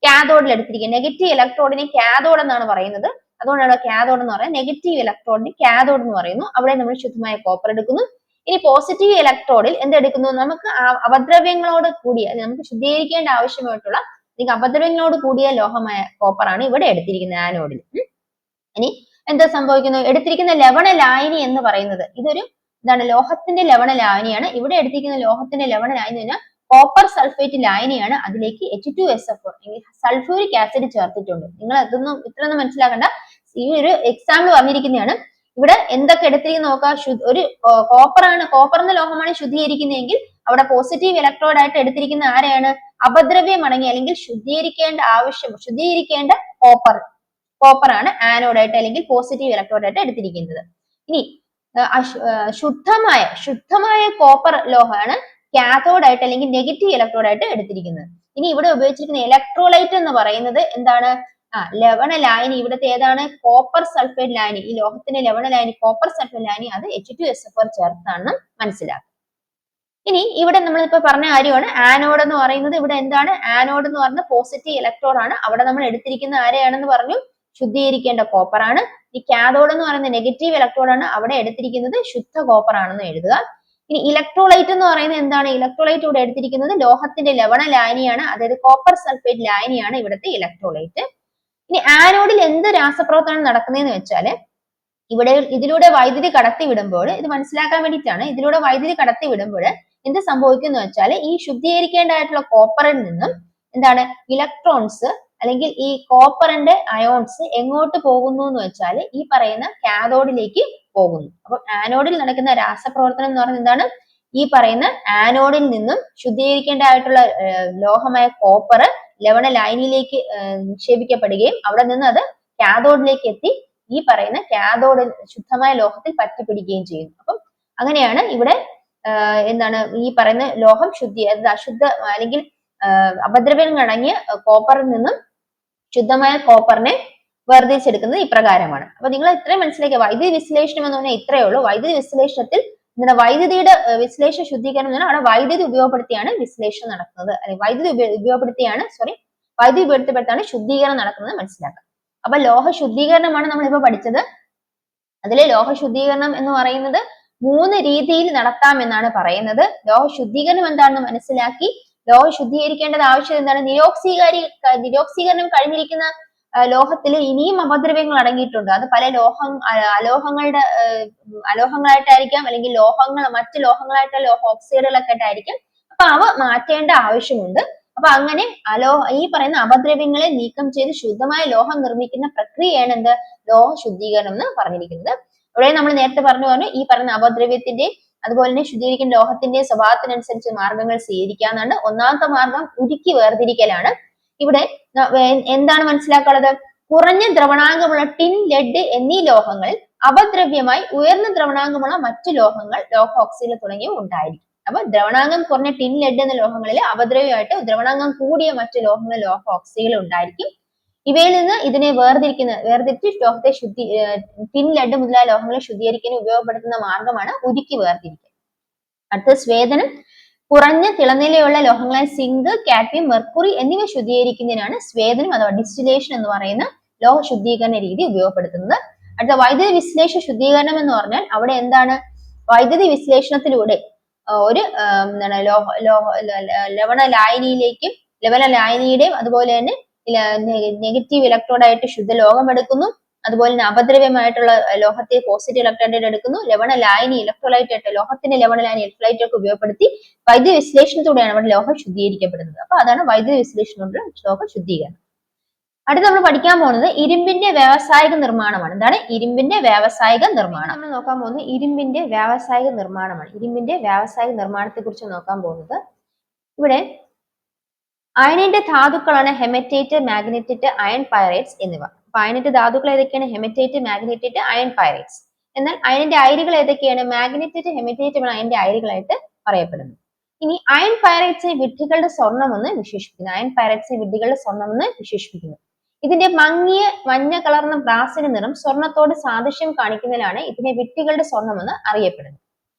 കാഥോഡിൽ എടുത്തിരിക്കുക. നെഗറ്റീവ് ഇലക്ട്രോഡിനെ കാഥോഡ് എന്നാണ് പറയുന്നത്. അതുകൊണ്ടാണ് കാഥോഡ് എന്ന് പറയുന്നത്. നെഗറ്റീവ് ഇലക്ട്രോഡിന് കാഥോഡ് എന്ന് പറയുന്നു. അവിടെ നമ്മൾ ശുദ്ധമായ കോപ്പർ എടുക്കുന്നു. ഇനി പോസിറ്റീവ് ഇലക്ട്രോഡിൽ എന്തെടുക്കുന്നു? നമുക്ക് അപദ്രവ്യങ്ങളോട് കൂടിയ, നമുക്ക് ശുദ്ധീകരിക്കേണ്ട ആവശ്യമായിട്ടുള്ള അപദ്രവ്യങ്ങളോട് കൂടിയ ലോഹമായ കോപ്പറാണ് ഇവിടെ എടുത്തിരിക്കുന്നത് ആനോഡിൽ. ഇനി എന്താ സംഭവിക്കുന്നു? എടുത്തിരിക്കുന്ന ലവണ ലായനി എന്ന് പറയുന്നത് ഇതൊരു ലോഹത്തിന്റെ ലവണ ലായനിയാണ്. ഇവിടെ എടുത്തിരിക്കുന്ന ലോഹത്തിന്റെ ലവണ ലായനി എന്ന് പറഞ്ഞാൽ കോപ്പർ സൾഫേറ്റ് ലായനിയാണ്. അതിലേക്ക് H2SO4 സൾഫ്യൂരിക് ആസിഡ് ചേർത്തിട്ടുണ്ട്. നിങ്ങൾ ഇത്രയൊന്നും മനസ്സിലാക്കണ്ട, ഈ ഒരു എക്സാമ്പിൾ പറഞ്ഞിരിക്കുന്നതാണ്. ഇവിടെ എന്തൊക്കെ എടുത്തിരിക്കുന്ന നോക്കാം. ഒരു കോപ്പർ എന്ന ലോഹമാണ് ശുദ്ധീകരിക്കുന്നതെങ്കിൽ അവിടെ പോസിറ്റീവ് ഇലക്ട്രോഡ് ആയിട്ട് എടുത്തിരിക്കുന്ന ആരെയാണ്? അപദ്രവ്യം അടങ്ങിയ അല്ലെങ്കിൽ ശുദ്ധീകരിക്കേണ്ട കോപ്പറാണ് ആനോഡായിട്ട് അല്ലെങ്കിൽ പോസിറ്റീവ് ഇലക്ട്രോഡ് ആയിട്ട് എടുത്തിരിക്കുന്നത്. ഇനി ശുദ്ധമായ കോപ്പർ ലോഹമാണ് കാഥോഡ് ആയിട്ട് അല്ലെങ്കിൽ നെഗറ്റീവ് ഇലക്ട്രോഡ് ആയിട്ട് എടുത്തിരിക്കുന്നത്. ഇനി ഇവിടെ ഉപയോഗിച്ചിരിക്കുന്ന ഇലക്ട്രോലൈറ്റ് എന്ന് പറയുന്നത് എന്താണ്? ലവണ ലായനി. ഇവിടുത്തെ ഏതാണ്? കോപ്പർ സൾഫേറ്റ് ലായനി. ഈ ലോഹത്തിന്റെ ലവണ ലായനി കോപ്പർ സൾഫേറ്റ് ലായനി, അത് H2SO4 ചേർത്താണെന്ന് മനസ്സിലാക്കുക. ഇനി ഇവിടെ നമ്മളിപ്പോ പറഞ്ഞ കാര്യമാണ് ആനോഡ് എന്ന് പറയുന്നത്. ഇവിടെ എന്താണ്? ആനോഡ് എന്ന് പറഞ്ഞ പോസിറ്റീവ് ഇലക്ട്രോഡ് ആണ്. അവിടെ നമ്മൾ എടുത്തിരിക്കുന്ന ആരെയാണെന്ന് പറഞ്ഞു? ശുദ്ധീകരിക്കേണ്ട കോപ്പർ ആണ്. ഈ കാഥോഡ് എന്ന് പറയുന്ന നെഗറ്റീവ് ഇലക്ട്രോഡ് ആണ്. അവിടെ എടുത്തിരിക്കുന്നത് ശുദ്ധ കോപ്പർ ആണെന്ന് എഴുതുക. ഇനി ഇലക്ട്രോലൈറ്റ് എന്ന് പറയുന്നത് എന്താണ്? ഇലക്ട്രോലൈറ്റ് ഇവിടെ എടുത്തിരിക്കുന്നത് ലോഹത്തിന്റെ ലവണ ലായനിയാണ്, അതായത് കോപ്പർ സൾഫേറ്റ് ലായനിയാണ് ഇവിടുത്തെ ഇലക്ട്രോലൈറ്റ്. ഇനി ആനോഡിൽ എന്ത് രാസപ്രവർത്തനം നടക്കുന്നതെന്ന് വെച്ചാല് ഇതിലൂടെ വൈദ്യുതി കടത്തി വിടുമ്പോൾ, ഇത് മനസ്സിലാക്കാൻ വേണ്ടിയിട്ടാണ്, ഇതിലൂടെ വൈദ്യുതി കടത്തി വിടുമ്പോൾ എന്ത് സംഭവിക്കുന്നു വെച്ചാൽ ഈ ശുദ്ധീകരിക്കേണ്ടതായിട്ടുള്ള കോപ്പറിൽ നിന്നും എന്താണ് ഇലക്ട്രോൺസ് അല്ലെങ്കിൽ ഈ കോപ്പറിന്റെ അയോൺസ് എങ്ങോട്ട് പോകുന്നു എന്ന് വെച്ചാൽ ഈ പറയുന്ന കാഥോഡിലേക്ക് പോകുന്നു. അപ്പൊ ആനോഡിൽ നടക്കുന്ന രാസപ്രവർത്തനം എന്ന് പറയുന്നത് എന്താണ്? ഈ പറയുന്ന ആനോഡിൽ നിന്നും ശുദ്ധീകരിക്കേണ്ടതായിട്ടുള്ള ലോഹമായ കോപ്പർ ലവണ ലായനിയിലേക്ക് നിക്ഷേപിക്കപ്പെടുകയും അവിടെ നിന്ന് അത് കാഥോഡിലേക്ക് എത്തി ഈ പറയുന്ന കാഥോഡിൽ ശുദ്ധമായ ലോഹത്തിൽ പറ്റിപ്പിടിക്കുകയും ചെയ്യുന്നു. അപ്പം അങ്ങനെയാണ് ഇവിടെ എന്താണ് ഈ പറയുന്ന ലോഹം അശുദ്ധ അല്ലെങ്കിൽ അപദ്രവ്യങ്ങൾ അടങ്ങിയ കോപ്പറിൽ നിന്നും ശുദ്ധമായ കോപ്പറിനെ വേർതിരിച്ചെടുക്കുന്നത് ഇപ്രകാരമാണ്. അപ്പൊ നിങ്ങൾ ഇത്രയും മനസ്സിലാക്കുക, വൈദ്യുതി വിശ്ലേഷണം എന്ന് പറഞ്ഞാൽ ഇത്രയേ ഉള്ളൂ. വൈദ്യുതി വിശ്ലേഷണത്തിൽ നമ്മുടെ വൈദ്യുതിയുടെ വിശ്ലേഷണ ശുദ്ധീകരണം എന്ന് പറഞ്ഞാൽ അവിടെ വൈദ്യുതി ഉപയോഗപ്പെടുത്തിയാണ് വിശ്ലേഷണം നടക്കുന്നത്, അല്ലെങ്കിൽ വൈദ്യുതി ഉപയോഗപ്പെടുത്തിയാണ് ശുദ്ധീകരണം നടക്കുന്നത് മനസ്സിലാക്കുക. അപ്പൊ ലോഹ ശുദ്ധീകരണമാണ് നമ്മളിപ്പോ പഠിച്ചത്. അതിലെ ലോഹ ശുദ്ധീകരണം എന്ന് പറയുന്നത് 3 രീതിയിൽ നടത്താം എന്നാണ് പറയുന്നത്. ലോഹ ശുദ്ധീകരണം എന്താണെന്ന് മനസ്സിലാക്കി ലോഹ ശുദ്ധീകരിക്കേണ്ടത് ആവശ്യം എന്താണ്? നിരോക്സീകരണം കഴിഞ്ഞിരിക്കുന്ന ലോഹത്തിൽ ഇനിയും അപദ്രവ്യങ്ങൾ അടങ്ങിയിട്ടുണ്ട്. അത് പല അലോഹങ്ങളായിട്ടായിരിക്കാം, അല്ലെങ്കിൽ മറ്റു ലോഹങ്ങളായിട്ടുള്ള ലോഹ ഓക്സൈഡുകളൊക്കെ ആയിട്ടായിരിക്കും. അപ്പൊ അവ മാറ്റേണ്ട ആവശ്യമുണ്ട്. അപ്പൊ അങ്ങനെ ഈ പറയുന്ന അപദ്രവ്യങ്ങളെ നീക്കം ചെയ്ത് ശുദ്ധമായ ലോഹം നിർമ്മിക്കുന്ന പ്രക്രിയയാണ് എന്ത്? ലോഹ ശുദ്ധീകരണം എന്ന് പറഞ്ഞിരിക്കുന്നത്. ഇവിടെ നമ്മൾ നേരത്തെ പറഞ്ഞു ഈ പറയുന്ന അപദ്രവ്യത്തിന്റെ അതുപോലെ തന്നെ ശുദ്ധീകരിക്കുന്ന ലോഹത്തിന്റെ സ്വഭാവത്തിനനുസരിച്ച് മാർഗങ്ങൾ സ്വീകരിക്കാന്നാണ്. ഒന്നാമത്തെ മാർഗം ഉരുക്കി വേർതിരിക്കലാണ്. ഇവിടെ എന്താണ് മനസ്സിലാക്കാനുള്ളത്? കുറഞ്ഞ ദ്രവണാങ്കമുള്ള ടിൻ, ലെഡ് എന്നീ ലോഹങ്ങളിൽ അപദ്രവ്യമായി ഉയർന്ന ദ്രവണാങ്കമുള്ള മറ്റു ലോഹങ്ങൾ, ലോഹ ഓക്സൈഡ് തുടങ്ങിയവ ഉണ്ടായിരിക്കും. അപ്പൊ ദ്രവണാങ്കം കുറഞ്ഞ ടിൻ, ലെഡ് എന്ന ലോഹങ്ങളിൽ അപദ്രവ്യമായിട്ട് ദ്രവണാങ്കം കൂടിയ മറ്റു ലോഹങ്ങൾ, ലോഹ ഓക്സൈഡ് ഉണ്ടായിരിക്കും. ഇവയിൽ നിന്ന് ഇതിനെ വേർതിരിച്ച് ലോഹത്തെ ടിൻ, ലെഡ് മുതലായ ലോഹങ്ങളെ ശുദ്ധീകരിക്കാൻ ഉപയോഗപ്പെടുത്തുന്ന മാർഗമാണ് ഉരുക്കി വേർതിരിക്കൽ. അടുത്ത സ്വേദനം. കുറഞ്ഞ തിളനിലയുള്ള ലോഹങ്ങളായ സിങ്ക്, കാഡ്മിയം, മെർക്കുറി എന്നിവ ശുദ്ധീകരിക്കുന്നതിനാണ് സ്വേദനം അഥവാ ഡിസ്റ്റിലേഷൻ എന്ന് പറയുന്ന ലോഹ ശുദ്ധീകരണ രീതി ഉപയോഗപ്പെടുത്തുന്നത്. അടുത്ത വൈദ്യുതി വിശ്ലേഷ ശുദ്ധീകരണം എന്ന് പറഞ്ഞാൽ അവിടെ എന്താണ്? വൈദ്യുതി വിശ്ലേഷണത്തിലൂടെ ഒരു ലവണ ലായനിയുടെയും അതുപോലെ തന്നെ നെഗറ്റീവ് ഇലക്ട്രോഡായിട്ട് ശുദ്ധലോഹം എടുക്കുന്നു. അതുപോലെ തന്നെ അപദ്രവ്യമായിട്ടുള്ള ലോഹത്തെ പോസിറ്റീവ് ഇലക്ട്രോഡായിട്ട് എടുക്കുന്നു. ലവണ ലായനി ഇലക്ട്രോലൈറ്റ് ആയിട്ട് ലോഹത്തിന്റെ ലവണ ലായനി ഇലക്ട്രോലൈറ്റ് ഒക്കെ ഉപയോഗപ്പെടുത്തി വൈദ്യുതി വിശ്ലേഷണത്തോടെയാണ് അവിടെ ലോഹം ശുദ്ധീകരിക്കപ്പെടുന്നത്. അപ്പൊ അതാണ് വൈദ്യുതി വിശ്ലേഷണത്തിലൂടെ ലോഹ ശുദ്ധീകരണം. അടുത്ത് നമ്മൾ പഠിക്കാൻ പോകുന്നത് ഇരുമ്പിന്റെ വ്യാവസായിക നിർമ്മാണമാണ്. എന്താണ്? ഇരുമ്പിന്റെ വ്യാവസായിക നിർമ്മാണം. നമ്മൾ നോക്കാൻ പോകുന്നത് ഇരുമ്പിന്റെ വ്യാവസായിക നിർമ്മാണമാണ്. ഇരുമ്പിന്റെ വ്യാവസായിക നിർമ്മാണത്തെ കുറിച്ച് നോക്കാൻ പോകുന്നത് ഇവിടെ അയണിന്റെ ധാതുക്കളാണ് ഹെമറ്റൈറ്റ്, മാഗ്നറ്റൈറ്റ്, അയൺ പൈറൈറ്റ്സ് എന്നിവ. അപ്പൊ അയണിന്റെ ധാതുക്കൾ ഏതൊക്കെയാണ്? Hematite, magnetite, iron pyrites. എന്നാൽ അയണിന്റെ അയിരുകൾ ഏതൊക്കെയാണ്? മാഗ്നറ്റൈറ്റ്, ഹെമറ്റൈറ്റ് ആണ് അയിരുകളായിട്ട് പറയപ്പെടുന്നത്. ഇനി അയൺ പൈറൈറ്റ്സിനെ വിഡ്ഢികളുടെ സ്വർണം എന്ന് വിശേഷിപ്പിക്കുന്നു. ഇതിന്റെ മങ്ങിയ മഞ്ഞ കളർന്ന ബ്രാസിന്റെ നിറം സ്വർണത്തോട് സാദൃശ്യം കാണിക്കുന്നതിനാണ് ഇതിനെ വിഡ്ഢികളുടെ സ്വർണം എന്ന് അറിയപ്പെടുന്നത്.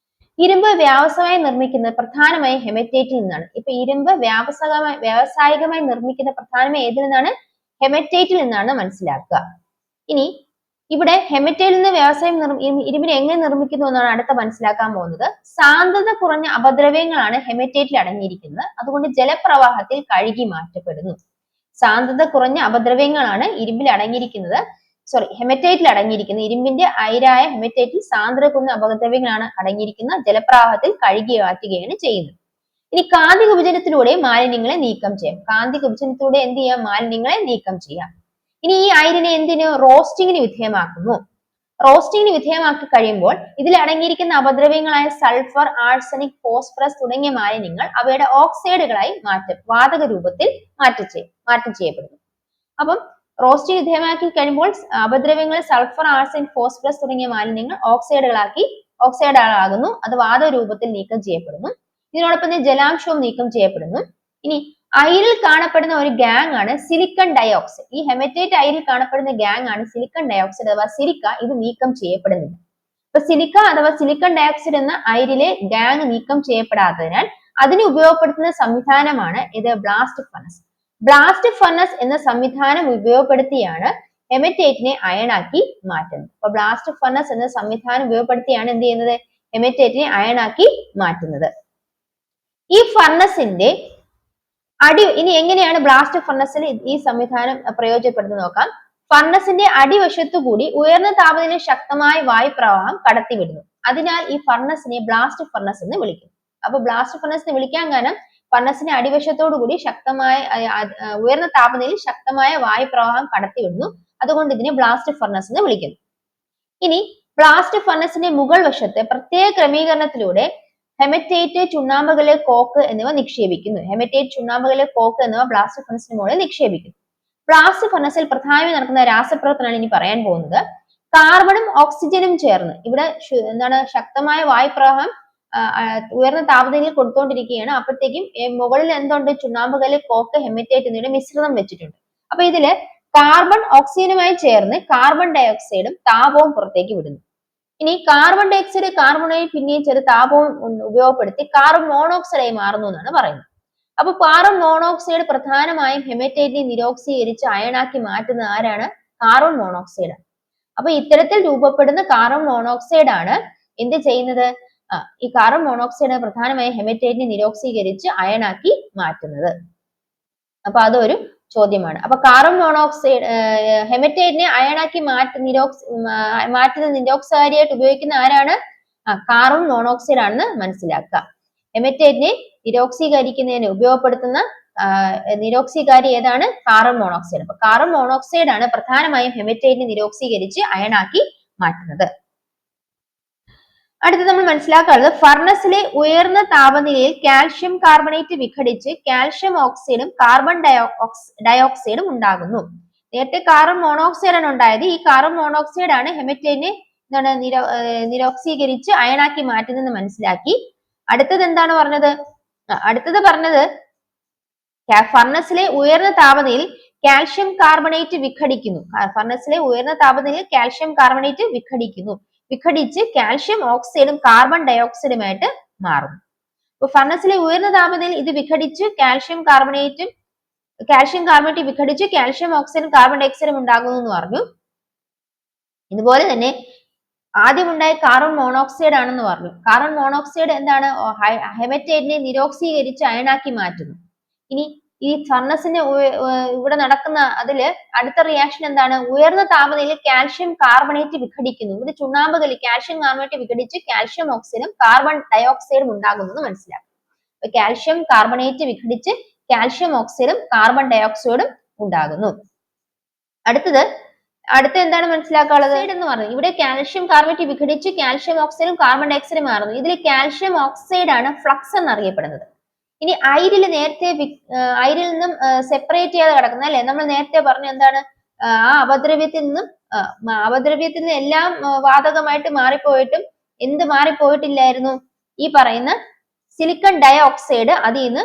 ഇരുമ്പ് വ്യാവസായികമായി നിർമ്മിക്കുന്നത് പ്രധാനമായും ഹെമറ്റൈറ്റിൽ നിന്നാണ്. ഇപ്പൊ ഇരുമ്പ് വ്യാവസായികമായി നിർമ്മിക്കുന്ന പ്രധാനമായും ഏതിൽ നിന്നാണ്? ഹെമറ്റൈറ്റിൽ നിന്നാണ് മനസ്സിലാക്കുക. ഇനി ഇവിടെ ഹെമറ്റൈറ്റിൽ നിന്ന് ഇരുമ്പിനെ എങ്ങനെ നിർമ്മിക്കുന്നു എന്നാണ് അടുത്ത മനസ്സിലാക്കാൻ പോകുന്നത്. സാന്ദ്രത കുറഞ്ഞ അപദ്രവ്യങ്ങളാണ് ഹെമറ്റൈറ്റിൽ അടങ്ങിയിരിക്കുന്നത്. അതുകൊണ്ട് ജലപ്രവാഹത്തിൽ കഴുകി മാറ്റപ്പെടുന്നു. സാന്ദ്രത കുറഞ്ഞ അപദ്രവ്യങ്ങളാണ് ഹെമറ്റൈറ്റിൽ അടങ്ങിയിരിക്കുന്നത്. ഇരുമ്പിന്റെ അയിരായ ഹെമറ്റൈറ്റിൽ സാന്ദ്രത കുറഞ്ഞ അപദ്രവ്യങ്ങളാണ് അടങ്ങിയിരിക്കുന്ന ജലപ്രവാഹത്തിൽ കഴുകി മാറ്റുകയാണ് ചെയ്യുന്നത്. ഇനി കാന്തിക വിഭജനത്തിലൂടെ മാലിന്യങ്ങളെ നീക്കം ചെയ്യാം. മാലിന്യങ്ങളെ നീക്കം ചെയ്യാം. ഇനി ഈ അയിരിനെ എന്തിനു? റോസ്റ്റിങ്ങിന് വിധേയമാക്കുന്നു. റോസ്റ്റിങ്ങിന് വിധേയമാക്കി കഴിയുമ്പോൾ ഇതിൽ അടങ്ങിയിരിക്കുന്ന അപദ്രവ്യങ്ങളായ സൾഫർ, ആഴ്സനിക്, ഫോസ്ഫറസ് തുടങ്ങിയ മാലിന്യങ്ങൾ അവയുടെ ഓക്സൈഡുകളായി വാതക രൂപത്തിൽ മാറ്റം ചെയ്യപ്പെടുന്നു. അപ്പം റോസ്റ്റിംഗ് വിധേയമാക്കി കഴിയുമ്പോൾ അപദ്രവ്യങ്ങൾ സൾഫർ, ആഴ്സനിക്, ഫോസ്ഫറസ് തുടങ്ങിയ മാലിന്യങ്ങൾ ഓക്സൈഡുകളാകുന്നു. അത് വാതക രൂപത്തിൽ നീക്കം ചെയ്യപ്പെടുന്നു. ഇതിനോടൊപ്പം തന്നെ ജലാംശവും നീക്കം ചെയ്യപ്പെടുന്നു. ഇനി അയിരിൽ കാണപ്പെടുന്ന ഒരു ഗ്യാങ് ആണ് സിലിക്കൺ ഡയോക്സൈഡ്. ഈ ഹെമറ്റൈറ്റ് അയിരിൽ കാണപ്പെടുന്ന ഗ്യാങ് ആണ് സിലിക്കൺ ഡയോക്സൈഡ് അഥവാ സിലിക്ക. ഇത് നീക്കം ചെയ്യപ്പെടുന്നില്ല. അപ്പൊ സിലിക്ക അഥവാ സിലിക്കൺ ഡയോക്സൈഡ് എന്ന അയിരിലെ ഗ്യാങ് നീക്കം ചെയ്യപ്പെടാത്തതിനാൽ അതിന് ഉപയോഗപ്പെടുത്തുന്ന സംവിധാനമാണ് ഇത് ബ്ലാസ്റ്റ് ഫർണസ്. ബ്ലാസ്റ്റ് ഫർണസ് എന്ന സംവിധാനം ഉപയോഗപ്പെടുത്തിയാണ് ഹെമറ്റൈറ്റിനെ അയണാക്കി മാറ്റുന്നത്. അപ്പൊ ബ്ലാസ്റ്റ് ഫർണസ് എന്ന സംവിധാനം ഉപയോഗപ്പെടുത്തിയാണ് എന്ത് ചെയ്യുന്നത്? ഹെമറ്റൈറ്റിനെ അയണാക്കി മാറ്റുന്നത്. ഈ ഫർണസിന്റെ ഇനി എങ്ങനെയാണ് ബ്ലാസ്റ്റ് ഫർണസിൽ ഈ സംവിധാനം പ്രയോജനപ്പെടുന്നത് നോക്കാം. ഫർണസിന്റെ അടിവശത്തു കൂടി ഉയർന്ന താപനില ശക്തമായ വായുപ്രവാഹം കടത്തിവിടുന്നു. അതിനാൽ ഈ ഫർണസിനെ ബ്ലാസ്റ്റ് ഫർണസ് എന്ന് വിളിക്കുന്നു. അപ്പൊ ബ്ലാസ്റ്റ് ഫർണസ് എന്ന് വിളിക്കാൻ കാരണം ഫർണസിന്റെ അടിവശത്തോടു കൂടി ശക്തമായ ഉയർന്ന താപനിലയിൽ ശക്തമായ വായുപ്രവാഹം കടത്തിവിടുന്നു. അതുകൊണ്ട് ഇതിനെ ബ്ലാസ്റ്റ് ഫർണസ് എന്ന് വിളിക്കുന്നു. ഇനി ബ്ലാസ്റ്റ് ഫർണസിന്റെ മുകൾ വശത്ത് പ്രത്യേക ക്രമീകരണത്തിലൂടെ ഹെമറ്റേറ്റ്, ചുണ്ണാമ്പുകല്ല്, കോക്ക് എന്നിവ നിക്ഷേപിക്കുന്നു. ഹെമറ്റേറ്റ്, ചുണ്ണാമ്പുകല്ല്, കോക്ക് എന്നിവ ബ്ലാസ്റ്റ് ഫർണസിന് മുകളിൽ നിക്ഷേപിക്കുന്നു. ബ്ലാസ്റ്റ് ഫർണസിൽ പ്രധാനമായി നടക്കുന്ന രാസപ്രവർത്തനമാണ് ഇനി പറയാൻ പോകുന്നത്. കാർബണും ഓക്സിജനും ചേർന്ന് ഇവിടെ എന്താണ് ശക്തമായ വായുപ്രവാഹം ഉയർന്ന താപനിലയിൽ കൊടുത്തുകൊണ്ടിരിക്കുകയാണ്. അപ്പോഴത്തേക്കും മുകളിൽ എന്തുണ്ട്? ചുണ്ണാമ്പുകല്ല്, കോക്ക്, ഹെമറ്റേറ്റ് എന്നിവയുടെ മിശ്രിതം വെച്ചിട്ടുണ്ട്. അപ്പൊ ഇതില് കാർബൺ ഓക്സിജനുമായി ചേർന്ന് കാർബൺ ഡൈ ഓക്സൈഡും താപവും പുറത്തേക്ക് വിടുന്നു. ഇനി കാർബൺ ഡൈ ഓക്സൈഡ് കാർബണായി പിന്നെയും ചെറു താപവും ഉപയോഗപ്പെടുത്തി കാർബൺ മോണോക്സൈഡായി മാറുന്നു എന്നാണ് പറയുന്നത്. അപ്പൊ കാർബൺ മോണോക്സൈഡ് പ്രധാനമായും ഹെമറ്റേറ്റിനെ നിരോക്സീകരിച്ച് അയണാക്കി മാറ്റുന്ന ആരാണ്? Carbon monoxide. അപ്പൊ ഇത്തരത്തിൽ രൂപപ്പെടുന്ന കാർബൺ മോണോക്സൈഡ് ആണ് എന്ത് ചെയ്യുന്നത്? ഈ കാർബൺ മോണോക്സൈഡ് പ്രധാനമായും ഹെമറ്റേറ്റിനെ നിരോക്സീകരിച്ച് അയണാക്കി മാറ്റുന്നത്. അപ്പൊ അതൊരു ചോദ്യമാണ്. അപ്പൊ കാർബൺ മോണോക്സൈഡ് ഹെമറ്റേറ്റിനെ അയണാക്കി മാറ്റുന്ന നിരോക്സകാരിയായിട്ട് ഉപയോഗിക്കുന്ന ആരാണ്? കാർബൺ മോണോക്സൈഡ് ആണെന്ന് മനസ്സിലാക്കുക. ഹെമറ്റേറ്റിനെ നിരോക്സീകരിക്കുന്നതിന് ഉപയോഗപ്പെടുത്തുന്ന നിരോക്സീകാരി ഏതാണ്? Carbon monoxide. അപ്പൊ കാർബൺ മോണോക്സൈഡ് ആണ് പ്രധാനമായും ഹെമറ്റേറ്റിനെ നിരോക്സീകരിച്ച് അയണാക്കി മാറ്റുന്നത്. അടുത്ത് നമ്മൾ മനസ്സിലാക്കാനുള്ളത് ഫർണസിലെ ഉയർന്ന താപനിലയിൽ കാൽഷ്യം കാർബണേറ്റ് വിഘടിച്ച് കാൽഷ്യം ഓക്സൈഡും കാർബൺ ഡയോക്സൈഡും ഉണ്ടാകുന്നു. നേരത്തെ കാർബൺ മോണോക്സൈഡ് ആണ് ഉണ്ടായത്. ഈ കാർബൺ മോണോക്സൈഡ് ആണ് ഹെമറ്റേറ്റിനെ നിരോക്സീകരിച്ച് അയണാക്കി മാറ്റുന്നതെന്ന് മനസ്സിലാക്കി. അടുത്തത് എന്താണ് പറഞ്ഞത്? അടുത്തത് പറഞ്ഞത് ഫർണസിലെ ഉയർന്ന താപനിലയിൽ കാൽഷ്യം കാർബണേറ്റ് വിഘടിക്കുന്നു. ഫർണസിലെ ഉയർന്ന താപനിലയിൽ കാൽഷ്യം കാർബണേറ്റ് വിഘടിച്ച് കാൽഷ്യം ഓക്സൈഡും കാർബൺ ഡയോക്സൈഡുമായിട്ട് മാറുന്നു. അപ്പൊ ഫർണസിലെ ഉയർന്ന താപനിലയിൽ ഇത് വിഘടിച്ച് കാൽഷ്യം കാർബണേറ്റ് വിഘടിച്ച് കാൽഷ്യം ഓക്സൈഡും കാർബൺ ഡയോക്സൈഡും ഉണ്ടാകുന്നു എന്ന് പറഞ്ഞു. ഇതുപോലെ തന്നെ ആദ്യം ഉണ്ടായ കാർബൺ മോണോക്സൈഡ് ആണെന്ന് പറഞ്ഞു. കാർബൺ മോണോക്സൈഡ് എന്താണ്? ഹെമറ്റേറ്റിനെ നിരോക്സീകരിച്ച് അയണാക്കി മാറ്റുന്നു. ഇനി ഈ ഫർണസിന്റെ ഇവിടെ നടക്കുന്ന അതില് അടുത്ത റിയാക്ഷൻ എന്താണ്? ഉയർന്ന താപനിലയിൽ കാൽഷ്യം കാർബണേറ്റ് വിഘടിക്കുന്നു. ഇവിടെ ചുണ്ണാമ്പുകല്ല് കാൽഷ്യം കാർബണേറ്റ് വിഘടിച്ച് കാൽഷ്യം ഓക്സൈഡും കാർബൺ ഡയോക്സൈഡും ഉണ്ടാകുന്നു എന്ന് മനസ്സിലാക്കും. അപ്പൊ കാൽഷ്യം കാർബണേറ്റ് വിഘടിച്ച് കാൽഷ്യം ഓക്സൈഡും കാർബൺ ഡയോക്സൈഡും ഉണ്ടാകുന്നു. അടുത്ത എന്താണ് മനസ്സിലാക്കാനുള്ളത് എന്ന് പറഞ്ഞു. ഇവിടെ കാൽഷ്യം കാർബണേറ്റ് വിഘടിച്ച് കാൽഷ്യം ഓക്സൈഡും കാർബൺ ഡയോക്സൈഡും മാറുന്നു. ഇതിൽ കാൽഷ്യം ഓക്സൈഡ് ആണ് ഫ്ലക്സ് എന്നറിയപ്പെടുന്നത്. ഇനി അയിരിൽ നിന്നും സെപ്പറേറ്റ് ചെയ്യാതെ കിടക്കുന്ന അല്ലെ, നമ്മൾ നേരത്തെ പറഞ്ഞു എന്താണ്? ആ അപദ്രവ്യത്തിൽ നിന്ന് എല്ലാം വാതകമായിട്ട് മാറിപ്പോയിട്ടും എന്ത് മാറിപ്പോയിട്ടില്ലായിരുന്നു? ഈ പറയുന്ന സിലിക്കൺ ഡൈ ഓക്സൈഡ് അതിൽ നിന്ന്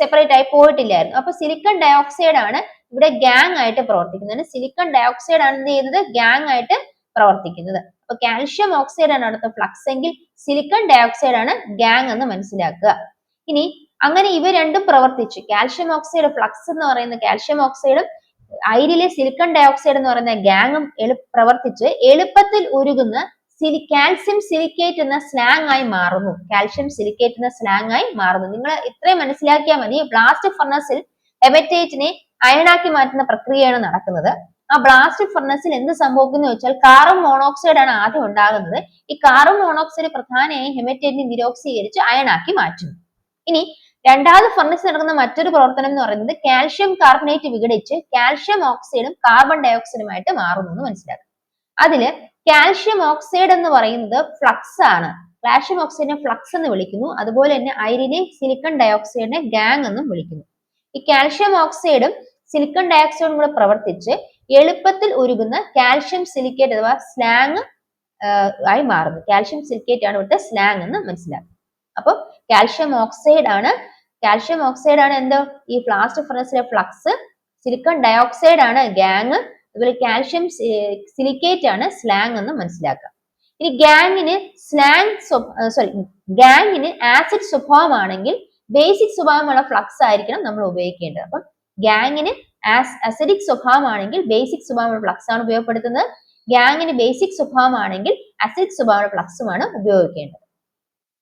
സെപ്പറേറ്റ് ആയി പോയിട്ടില്ലായിരുന്നു. അപ്പൊ സിലിക്കൺ ഡൈ ഓക്സൈഡ് ആണ് ഇവിടെ ഗ്യാങ് ആയിട്ട് പ്രവർത്തിക്കുന്നത്. സിലിക്കൺ ഡൈ ഓക്സൈഡ് ആണ് എന്ത് ചെയ്യുന്നത്? ഗ്യാങ് ആയിട്ട് പ്രവർത്തിക്കുന്നത്. അപ്പൊ കാൽഷ്യം ഓക്സൈഡ് ആണ് അടുത്ത ഫ്ലക്സ് എങ്കിൽ സിലിക്കൺ ഡൈ ഓക്സൈഡ് ആണ് ഗ്യാങ് എന്ന് മനസ്സിലാക്കുക. ഇനി അങ്ങനെ ഇവ രണ്ടും പ്രവർത്തിച്ചു. കാൽഷ്യം ഓക്സൈഡ് ഫ്ലക്സ് എന്ന് പറയുന്ന കാൽഷ്യം ഓക്സൈഡും അയിരിലെ സിലിക്കൺ ഡൈ ഓക്സൈഡ് എന്ന് പറയുന്ന ഗ്യാങ്ങും പ്രവർത്തിച്ച് എളുപ്പത്തിൽ ഉരുകുന്ന കാൽസ്യം സിലിക്കേറ്റ് എന്ന സ്ലാങ് ആയി മാറുന്നു. കാൽഷ്യം സിലിക്കേറ്റ് എന്ന സ്ലാങ് ആയി മാറുന്നു. നിങ്ങൾ ഇത്രയും മനസ്സിലാക്കിയാൽ മതി. ബ്ലാസ്റ്റ് ഫർണസിൽ ഹെമറ്റേറ്റിനെ അയണാക്കി മാറ്റുന്ന പ്രക്രിയയാണ് നടക്കുന്നത്. ആ ബ്ലാസ്റ്റ് ഫർണസിൽ എന്ത് സംഭവിക്കുന്നു വെച്ചാൽ കാർബൺ മോണോക്സൈഡ് ആണ് ആദ്യം ഉണ്ടാകുന്നത്. ഈ കാർബൺ മോണോക്സൈഡ് പ്രധാനമായും ഹെമറ്റേറ്റിനെ നിരോക്സീകരിച്ച് അയണാക്കി മാറ്റുന്നു. ഇനി രണ്ടാമത് ഫർണസിൽ നടക്കുന്ന മറ്റൊരു പ്രവർത്തനം എന്ന് പറയുന്നത് കാൽഷ്യം കാർബണേറ്റ് വിഘടിച്ച് കാൽഷ്യം ഓക്സൈഡും കാർബൺ ഡയോക്സൈഡുമായിട്ട് മാറുന്നു എന്ന് മനസ്സിലാക്കുക. അതില് കാൽഷ്യം ഓക്സൈഡ് എന്ന് പറയുന്നത് ഫ്ലക്സ് ആണ്. കാൽഷ്യം ഓക്സൈഡിനെ ഫ്ലക്സ് എന്ന് വിളിക്കുന്നു. അതുപോലെ തന്നെ അയിരിലെ സിലിക്കൺ ഡയോക്സൈഡിനെ ഗ്യാങ് എന്നും വിളിക്കുന്നു. ഈ കാൽഷ്യം ഓക്സൈഡും സിലിക്കൺ ഡയോക്സൈഡും കൂടെ പ്രവർത്തിച്ച് എളുപ്പത്തിൽ ഉരുകുന്ന കാൽഷ്യം സിലിക്കേറ്റ് അഥവാ സ്ലാങ് ആയി മാറുന്നു. കാൽഷ്യം സിലിക്കേറ്റ് ആണ് ഇവിടുത്തെ സ്ലാങ് എന്ന് മനസ്സിലാക്കുക. അപ്പൊ കാൽഷ്യം ഓക്സൈഡ് ആണ് എന്തോ ഈ ബ്ലാസ്റ്റ് ഫർണസിലെ ഫ്ലക്സ്, സിലിക്കൺ ഡയോക്സൈഡ് ആണ് ഗ്യാങ്, അതുപോലെ കാൽഷ്യം സിലിക്കേറ്റ് ആണ് സ്ലാങ് എന്ന് മനസ്സിലാക്കുക. ഇനി ഗ്യാങ്ങിന് ആസിഡ് സ്വഭാവമാണെങ്കിൽ ബേസിക് സ്വഭാവമുള്ള ഫ്ലക്സ് ആയിരിക്കണം നമ്മൾ ഉപയോഗിക്കേണ്ടത്. അപ്പം ഗ്യാങ്ങിന് അസിഡിക് സ്വഭാവമാണെങ്കിൽ ബേസിക് സ്വഭാവമുള്ള ഫ്ലക്സ് ആണ് ഉപയോഗപ്പെടുത്തുന്നത്. ഗ്യാങ്ങിന് ബേസിക് സ്വഭാവമാണെങ്കിൽ അസിഡിക് സ്വഭാവമുള്ള ഫ്ലക്സുമാണ് ഉപയോഗിക്കേണ്ടത്.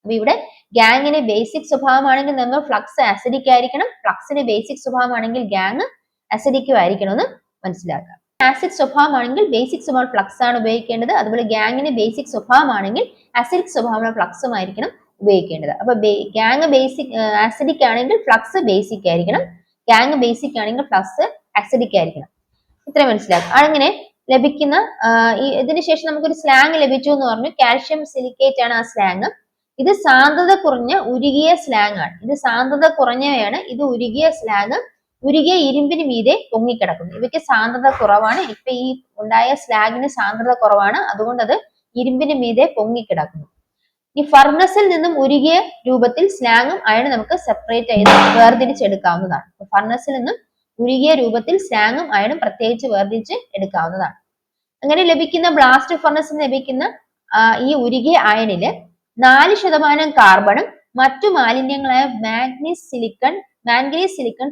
അപ്പൊ ഇവിടെ ഗ്യാങ്ങിന് ബേസിക് സ്വഭാവമാണെങ്കിൽ നമ്മൾ ഫ്ലക്സ് അസിഡിക് ആയിരിക്കണം, ഫ്ലക്സിന് ബേസിക് സ്വഭാവമാണെങ്കിൽ ഗ്യാങ് അസിഡിക്കും ആയിരിക്കണം എന്ന് മനസ്സിലാക്കുക. ആസിഡ് സ്വഭാവമാണെങ്കിൽ ബേസിക് സ്വഭാവം ഫ്ലക്സ് ആണ് ഉപയോഗിക്കേണ്ടത്. അതുപോലെ ഗ്യാങ്ങിന് ബേസിക് സ്വഭാവമാണെങ്കിൽ അസിഡിക് സ്വഭാവമുള്ള ഫ്ലക്സും ആയിരിക്കണം ഉപയോഗിക്കേണ്ടത്. അപ്പൊ ഗാങ് ബേസിക് ആസിഡിക് ആണെങ്കിൽ ഫ്ലക്സ് ബേസിക് ആയിരിക്കണം, ഗാങ് ബേസിക് ആണെങ്കിൽ ഫ്ലക്സ് ആസിഡിക് ആയിരിക്കണം. ഇത്ര മനസ്സിലാക്കും. അങ്ങനെ ലഭിക്കുന്ന ഇതിന് ശേഷം നമുക്കൊരു സ്ലാങ് ലഭിച്ചു എന്ന് പറഞ്ഞു. കാൽഷ്യം സിലിക്കേറ്റ് ആണ് ആ സ്ലാങ്. ഇത് സാന്ദ്രത കുറഞ്ഞ ഉരുകിയ സ്ലാങ് ആണ്. ഇത് സാന്ദ്രത കുറഞ്ഞവയാണ്. ഇത് ഉരുകിയ സ്ലാങ്. ഉരുകിയ ഇരുമ്പിന് മീതെ പൊങ്ങിക്കിടക്കുന്നു. ഇവയ്ക്ക് സാന്ദ്രത കുറവാണ്. ഇപ്പൊ ഈ ഉണ്ടായ സ്ലാഗിന് സാന്ദ്രത കുറവാണ്, അതുകൊണ്ട് അത് ഇരുമ്പിന് മീതെ പൊങ്ങിക്കിടക്കുന്നു. ഈ ഫർണസിൽ നിന്നും ഉരുകിയ രൂപത്തിൽ സ്ലാങ്ങും അയണും നമുക്ക് സെപ്പറേറ്റ് ചെയ്ത് വേർതിരിച്ചെടുക്കാവുന്നതാണ്. ഫർണസിൽ നിന്നും ഉരുകിയ രൂപത്തിൽ സ്ലാങ്ങും അയണും പ്രത്യേകിച്ച് വേർതിരിച്ച് എടുക്കാവുന്നതാണ്. അങ്ങനെ ലഭിക്കുന്ന ബ്ലാസ്റ്റ് ഫർണസിൽ ലഭിക്കുന്ന ഈ ഉരുകിയ അയണില് 4% കാർബണും മറ്റു മാലിന്യങ്ങളായ മാംഗനീസ്, സിലിക്കൺ,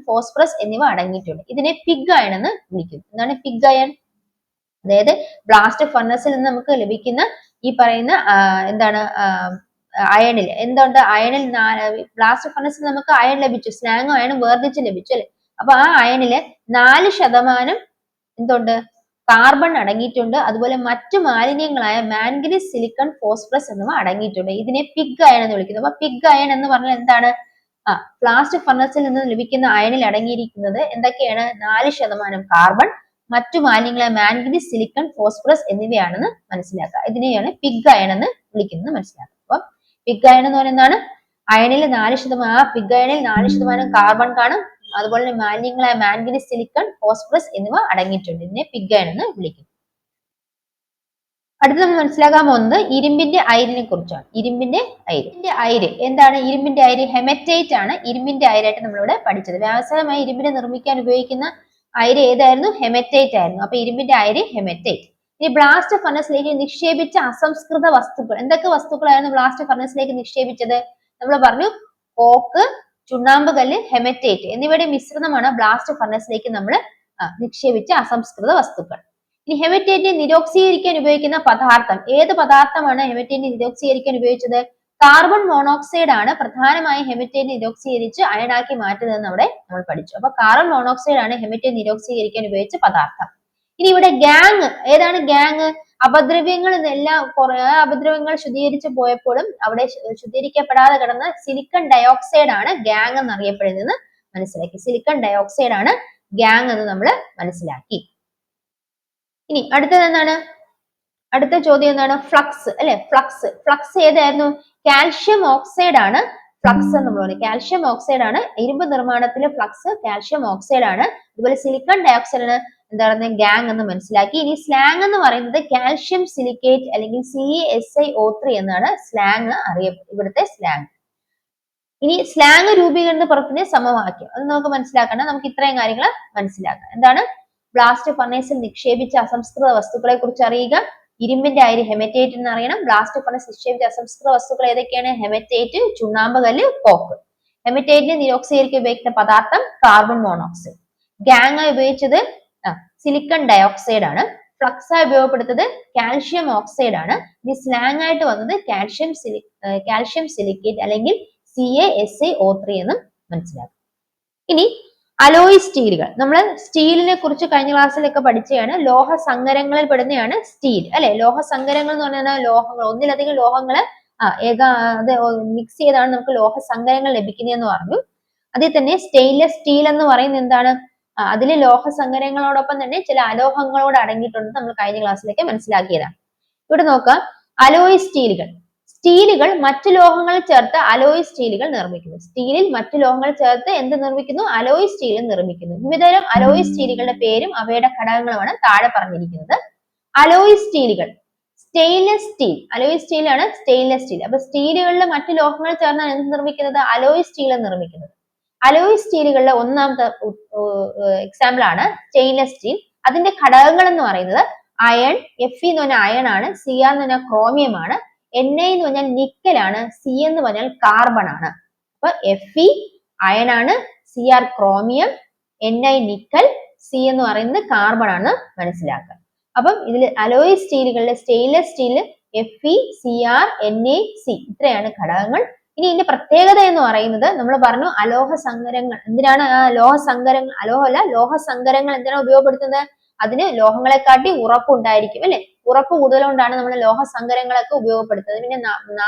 ഫോസ്ഫറസ് എന്നിവ അടങ്ങിയിട്ടുണ്ട്. ഇതിനെ പിഗ് അയൺ എന്ന് വിളിക്കുന്നു. എന്താണ് പിഗ് അയൺ? അതായത് ബ്ലാസ്റ്റ് ഫർണസിൽ നിന്ന് നമുക്ക് ലഭിക്കുന്ന ഈ പറയുന്ന എന്താണ് അയണിൽ എന്തുണ്ട്? അയണിൽ ബ്ലാസ്റ്റ് ഫർണസിൽ നമുക്ക് അയൺ ലഭിച്ചു, സ്ലാങ്ങും അയണും വേർതിരിച്ച് ലഭിച്ചു അല്ലെ. അപ്പൊ ആ അയണില് 4% എന്തുണ്ട്? കാർബൺ അടങ്ങിയിട്ടുണ്ട്. അതുപോലെ മറ്റു മാലിന്യങ്ങളായ മാംഗനീസ്, സിലിക്കൺ, ഫോസ്ഫറസ് എന്നിവ അടങ്ങിയിട്ടുണ്ട്. ഇതിനെ പിഗ് അയൺ എന്ന് വിളിക്കുന്നു. അപ്പൊ പിഗ് അയൺ എന്ന് പറഞ്ഞാൽ എന്താണ്? ബ്ലാസ്റ്റ് ഫർണസിൽ നിന്ന് ലഭിക്കുന്ന അയണിൽ അടങ്ങിയിരിക്കുന്നത് എന്തൊക്കെയാണ്? 4% കാർബൺ, മറ്റു മാലിന്യങ്ങളായ മാംഗനീസ്, സിലിക്കൺ, ഫോസ്ഫറസ് എന്നിവയാണെന്ന് മനസ്സിലാക്കുക. ഇതിനെയാണ് പിഗ് അയൺ എന്ന് വിളിക്കുന്നത് മനസ്സിലാക്കുക. അപ്പൊ പിഗ് അയൺ എന്ന് പറയുന്നതാണ് അയണിൽ 4%, പിഗ് അയണിൽ 4% കാർബൺ കാണും. അതുപോലെ തന്നെ മാലിന്യങ്ങളായ മാംഗനീസ്, സിലിക്കൺ, ഫോസ്ഫറസ് എന്നിവ അടങ്ങിയിട്ടുണ്ട്. ഇതിനെ പിഗ് അയൺ എന്ന് വിളിക്കുന്നു. അടുത്ത് നമ്മൾ മനസ്സിലാക്കാൻ പോകുന്നത് ഇരുമ്പിന്റെ അയിരിനെ കുറിച്ചാണ്. ഇരുമ്പിന്റെ അയിര് എന്താണ്? ഇരുമ്പിന്റെ അയിര് ഹെമറ്റൈറ്റ് ആണ്. ഇരുമ്പിന്റെ അയിരായിട്ട് നമ്മളിവിടെ പഠിച്ചത്. വ്യാവസായികമായി ഇരുമ്പിനെ നിർമ്മിക്കാൻ ഉപയോഗിക്കുന്ന അയിര് ഏതായിരുന്നു? ഹെമറ്റൈറ്റ് ആയിരുന്നു. അപ്പൊ ഇരുമ്പിന്റെ അയിര് ഹെമറ്റൈറ്റ്. ഇനി ബ്ലാസ്റ്റ് ഫർണസിലേക്ക് നിക്ഷേപിച്ച അസംസ്കൃത വസ്തുക്കൾ, എന്തൊക്കെ വസ്തുക്കളായിരുന്നു ബ്ലാസ്റ്റ് ഫർണസിലേക്ക് നിക്ഷേപിച്ചത്? നമ്മൾ പറഞ്ഞു കോക്ക്, ചുണ്ണാമ്പ് കല്ല്, ഹെമറ്റൈറ്റ് എന്നിവയുടെ മിശ്രിതമാണ് ബ്ലാസ്റ്റ് ഫർണസിലേക്ക് നമ്മൾ നിക്ഷേപിച്ച അസംസ്കൃത വസ്തുക്കൾ. ഇനി ഹെമറ്റൈറ്റിനെ നിരോക്സീകരിക്കാൻ ഉപയോഗിക്കുന്ന പദാർത്ഥം, ഏത് പദാർത്ഥമാണ് ഹെമറ്റൈറ്റിനെ നിരോക്സീകരിക്കാൻ ഉപയോഗിച്ചത്? കാർബൺ മോണോക്സൈഡ് ആണ് പ്രധാനമായും ഹെമറ്റൈറ്റിനെ നിരോക്സീകരിച്ച് അയണാക്കി മാറ്റുന്നതെന്ന് അവിടെ നമ്മൾ പഠിച്ചു. അപ്പൊ കാർബൺ മോണോക്സൈഡ് ആണ് ഹെമറ്റൈറ്റ് നിരോക്സീകരിക്കാൻ ഉപയോഗിച്ച പദാർത്ഥം. ഇനി ഇവിടെ ഗാങ് ഏതാണ്? ഗാങ് അപദ്രവ്യങ്ങൾ എന്നെല്ലാം കുറെ അപദ്രവ്യങ്ങൾ ശുദ്ധീകരിച്ചു പോയപ്പോഴും അവിടെ ശുദ്ധീകരിക്കപ്പെടാതെ കിടന്ന സിലിക്കൺ ഡയോക്സൈഡ് ആണ് ഗാങ് എന്നറിയപ്പെടുന്നത് മനസ്സിലാക്കി. സിലിക്കൺ ഡയോക്സൈഡ് ആണ് ഗാങ് എന്ന് നമ്മൾ മനസ്സിലാക്കി. ഇനി അടുത്തത് എന്താണ്? അടുത്ത ചോദ്യം എന്താണ്? ഫ്ലക്സ് അല്ലെ. ഫ്ലക്സ് ഏതായിരുന്നു? കാൽഷ്യം ഓക്സൈഡ് ആണ് ഫ്ലക്സ് എന്ന് പറയുന്നത്. കാൽഷ്യം ഓക്സൈഡ് ആണ് ഇരുമ്പ് നിർമ്മാണത്തിലെ ഫ്ലക്സ്. കാൽഷ്യം ഓക്സൈഡ് ആണ്. അതുപോലെ സിലിക്കൺ ഡയോക്സൈഡ് ആണ് എന്താണ്? ഗാങ് എന്ന് മനസ്സിലാക്കി. ഇനി സ്ലാങ് എന്ന് പറയുന്നത് കാൽഷ്യം സിലിക്കേറ്റ് അല്ലെങ്കിൽ CaSiO3 എന്നാണ് സ്ലാങ് ഇവിടുത്തെ സ്ലാങ്. ഇനി സ്ലാങ് രൂപീകരണ പുറത്തിന്റെ സമവാക്യം അത് നമുക്ക് മനസ്സിലാക്കണം. നമുക്ക് ഇത്രയും കാര്യങ്ങൾ മനസ്സിലാക്കാം. എന്താണ്? ബ്ലാസ്റ്റ് ഫർണസിൽ നിക്ഷേപിച്ച അസംസ്കൃത വസ്തുക്കളെ കുറിച്ച് അറിയുക. ഇരുമ്പിന്റെ അയിര് ഹെമറ്റൈറ്റ് എന്ന് അറിയണം. ബ്ലാസ്റ്റ് ഫർണസ് നിക്ഷേപിച്ച അസംസ്കൃത വസ്തുക്കൾ ഏതൊക്കെയാണ്? ഹെമറ്റൈറ്റ്, ചുണ്ണാമ്പ് കല്ല്, കോക്ക്. ഹെമറ്റൈറ്റിനെ നിരോക്സീകരിക്കാൻ ഉപയോഗിക്കുന്ന പദാർത്ഥം കാർബൺ മോണോക്സൈഡ്. ഗാങ് ആയി ഉപയോഗിച്ചത് സിലിക്കൺ ഡയോക്സൈഡ് ആണ്. ഫ്ലക്സ് ആയി ഉപയോഗപ്പെടുത്തത് കാൽഷ്യം ഓക്സൈഡ് ആണ്. ഇനി സ്ലാങ് ആയിട്ട് വന്നത് കാൽഷ്യം സിലിക്കേറ്റ് അല്ലെങ്കിൽ CaSiO3 എന്നും മനസ്സിലാക്കും. ഇനി അലോയ് സ്റ്റീലുകൾ. നമ്മൾ സ്റ്റീലിനെ കുറിച്ച് കഴിഞ്ഞ ക്ലാസ്സിലൊക്കെ പഠിച്ചതാണ്. ലോഹ സങ്കരങ്ങളിൽ പെടുന്നതാണ് സ്റ്റീൽ അല്ലെ. ലോഹ സങ്കരങ്ങൾ എന്ന് പറഞ്ഞാൽ ലോഹങ്ങൾ, ഒന്നിലധികം ലോഹങ്ങള് മിക്സ് ചെയ്താണ് നമുക്ക് ലോഹ സങ്കരങ്ങൾ ലഭിക്കുന്നതെന്ന് പറഞ്ഞു. അതിൽ തന്നെ സ്റ്റെയിൻലെസ് സ്റ്റീൽ എന്ന് പറയുന്നത് എന്താണ്? അതിൽ ലോഹ സങ്കരങ്ങളോടൊപ്പം തന്നെ ചില അലോഹങ്ങളോട് അടങ്ങിയിട്ടുണ്ട്. നമ്മൾ കഴിഞ്ഞ ക്ലാസ്സിലേക്ക് മനസ്സിലാക്കിയതാണ്. ഇവിടെ നോക്കാം. അലോയ് സ്റ്റീലുകൾ മറ്റു ലോഹങ്ങൾ ചേർത്ത് അലോയ് സ്റ്റീലുകൾ നിർമ്മിക്കുന്നു. സ്റ്റീലിൽ മറ്റു ലോഹങ്ങൾ ചേർത്ത് എന്ത് നിർമ്മിക്കുന്നു? അലോയ് സ്റ്റീൽ നിർമ്മിക്കുന്നു. വിവിധതരം അലോയ് സ്റ്റീലുകളുടെ പേരും അവയുടെ ഘടകങ്ങളുമാണ് താഴെ പറഞ്ഞിരിക്കുന്നത്. അലോയ് സ്റ്റീലുകൾ. സ്റ്റെയിൻലെസ് സ്റ്റീൽ അലോയ് സ്റ്റീൽ ആണ് സ്റ്റെയിൻലെസ് സ്റ്റീൽ. അപ്പൊ സ്റ്റീലുകളിൽ മറ്റു ലോഹങ്ങൾ ചേർന്നാണ് എന്ത് നിർമ്മിക്കുന്നത്? അലോയ് സ്റ്റീൽ നിർമ്മിക്കുന്നത്. അലോയ് സ്റ്റീലുകളിലെ ഒന്നാമത്തെ എക്സാമ്പിൾ ആണ് സ്റ്റെയിൻലെസ് സ്റ്റീൽ. അതിന്റെ ഘടകങ്ങൾ എന്ന് പറയുന്നത് അയൺ, Fe എന്ന് പറഞ്ഞാൽ അയൺ ആണ്, Cr എന്ന് പറഞ്ഞാൽ ക്രോമിയം ആണ്, Na എന്ന് പറഞ്ഞാൽ നിക്കൽ ആണ്, C എന്ന് പറഞ്ഞാൽ കാർബൺ ആണ്. അപ്പൊ Fe അയൺ ആണ്, Cr chromium, Na nickel, C എന്ന് പറയുന്നത് കാർബൺ ആണ് മനസ്സിലാക്കുക. അപ്പം ഇതിൽ അലോയ് സ്റ്റീലുകളിലെ stainless steel Fe, Cr, Na, C ഇത്രയാണ് ഘടകങ്ങൾ. ഇനി ഇതിന്റെ പ്രത്യേകത എന്ന് പറയുന്നത് നമ്മൾ പറഞ്ഞു അലോഹ സങ്കരങ്ങൾ. എന്തിനാണ് ലോഹ സങ്കരങ്ങൾ? ലോഹ സങ്കരങ്ങൾ എന്തിനാണ് ഉപയോഗപ്പെടുത്തുന്നത്? അതിന് ലോഹങ്ങളെക്കാട്ടി ഉറപ്പ് ഉണ്ടായിരിക്കും അല്ലെ. ഉറപ്പ് കൂടുതലുകൊണ്ടാണ് നമ്മൾ ലോഹ സങ്കരങ്ങളൊക്കെ ഉപയോഗപ്പെടുത്തുന്നത്. പിന്നെ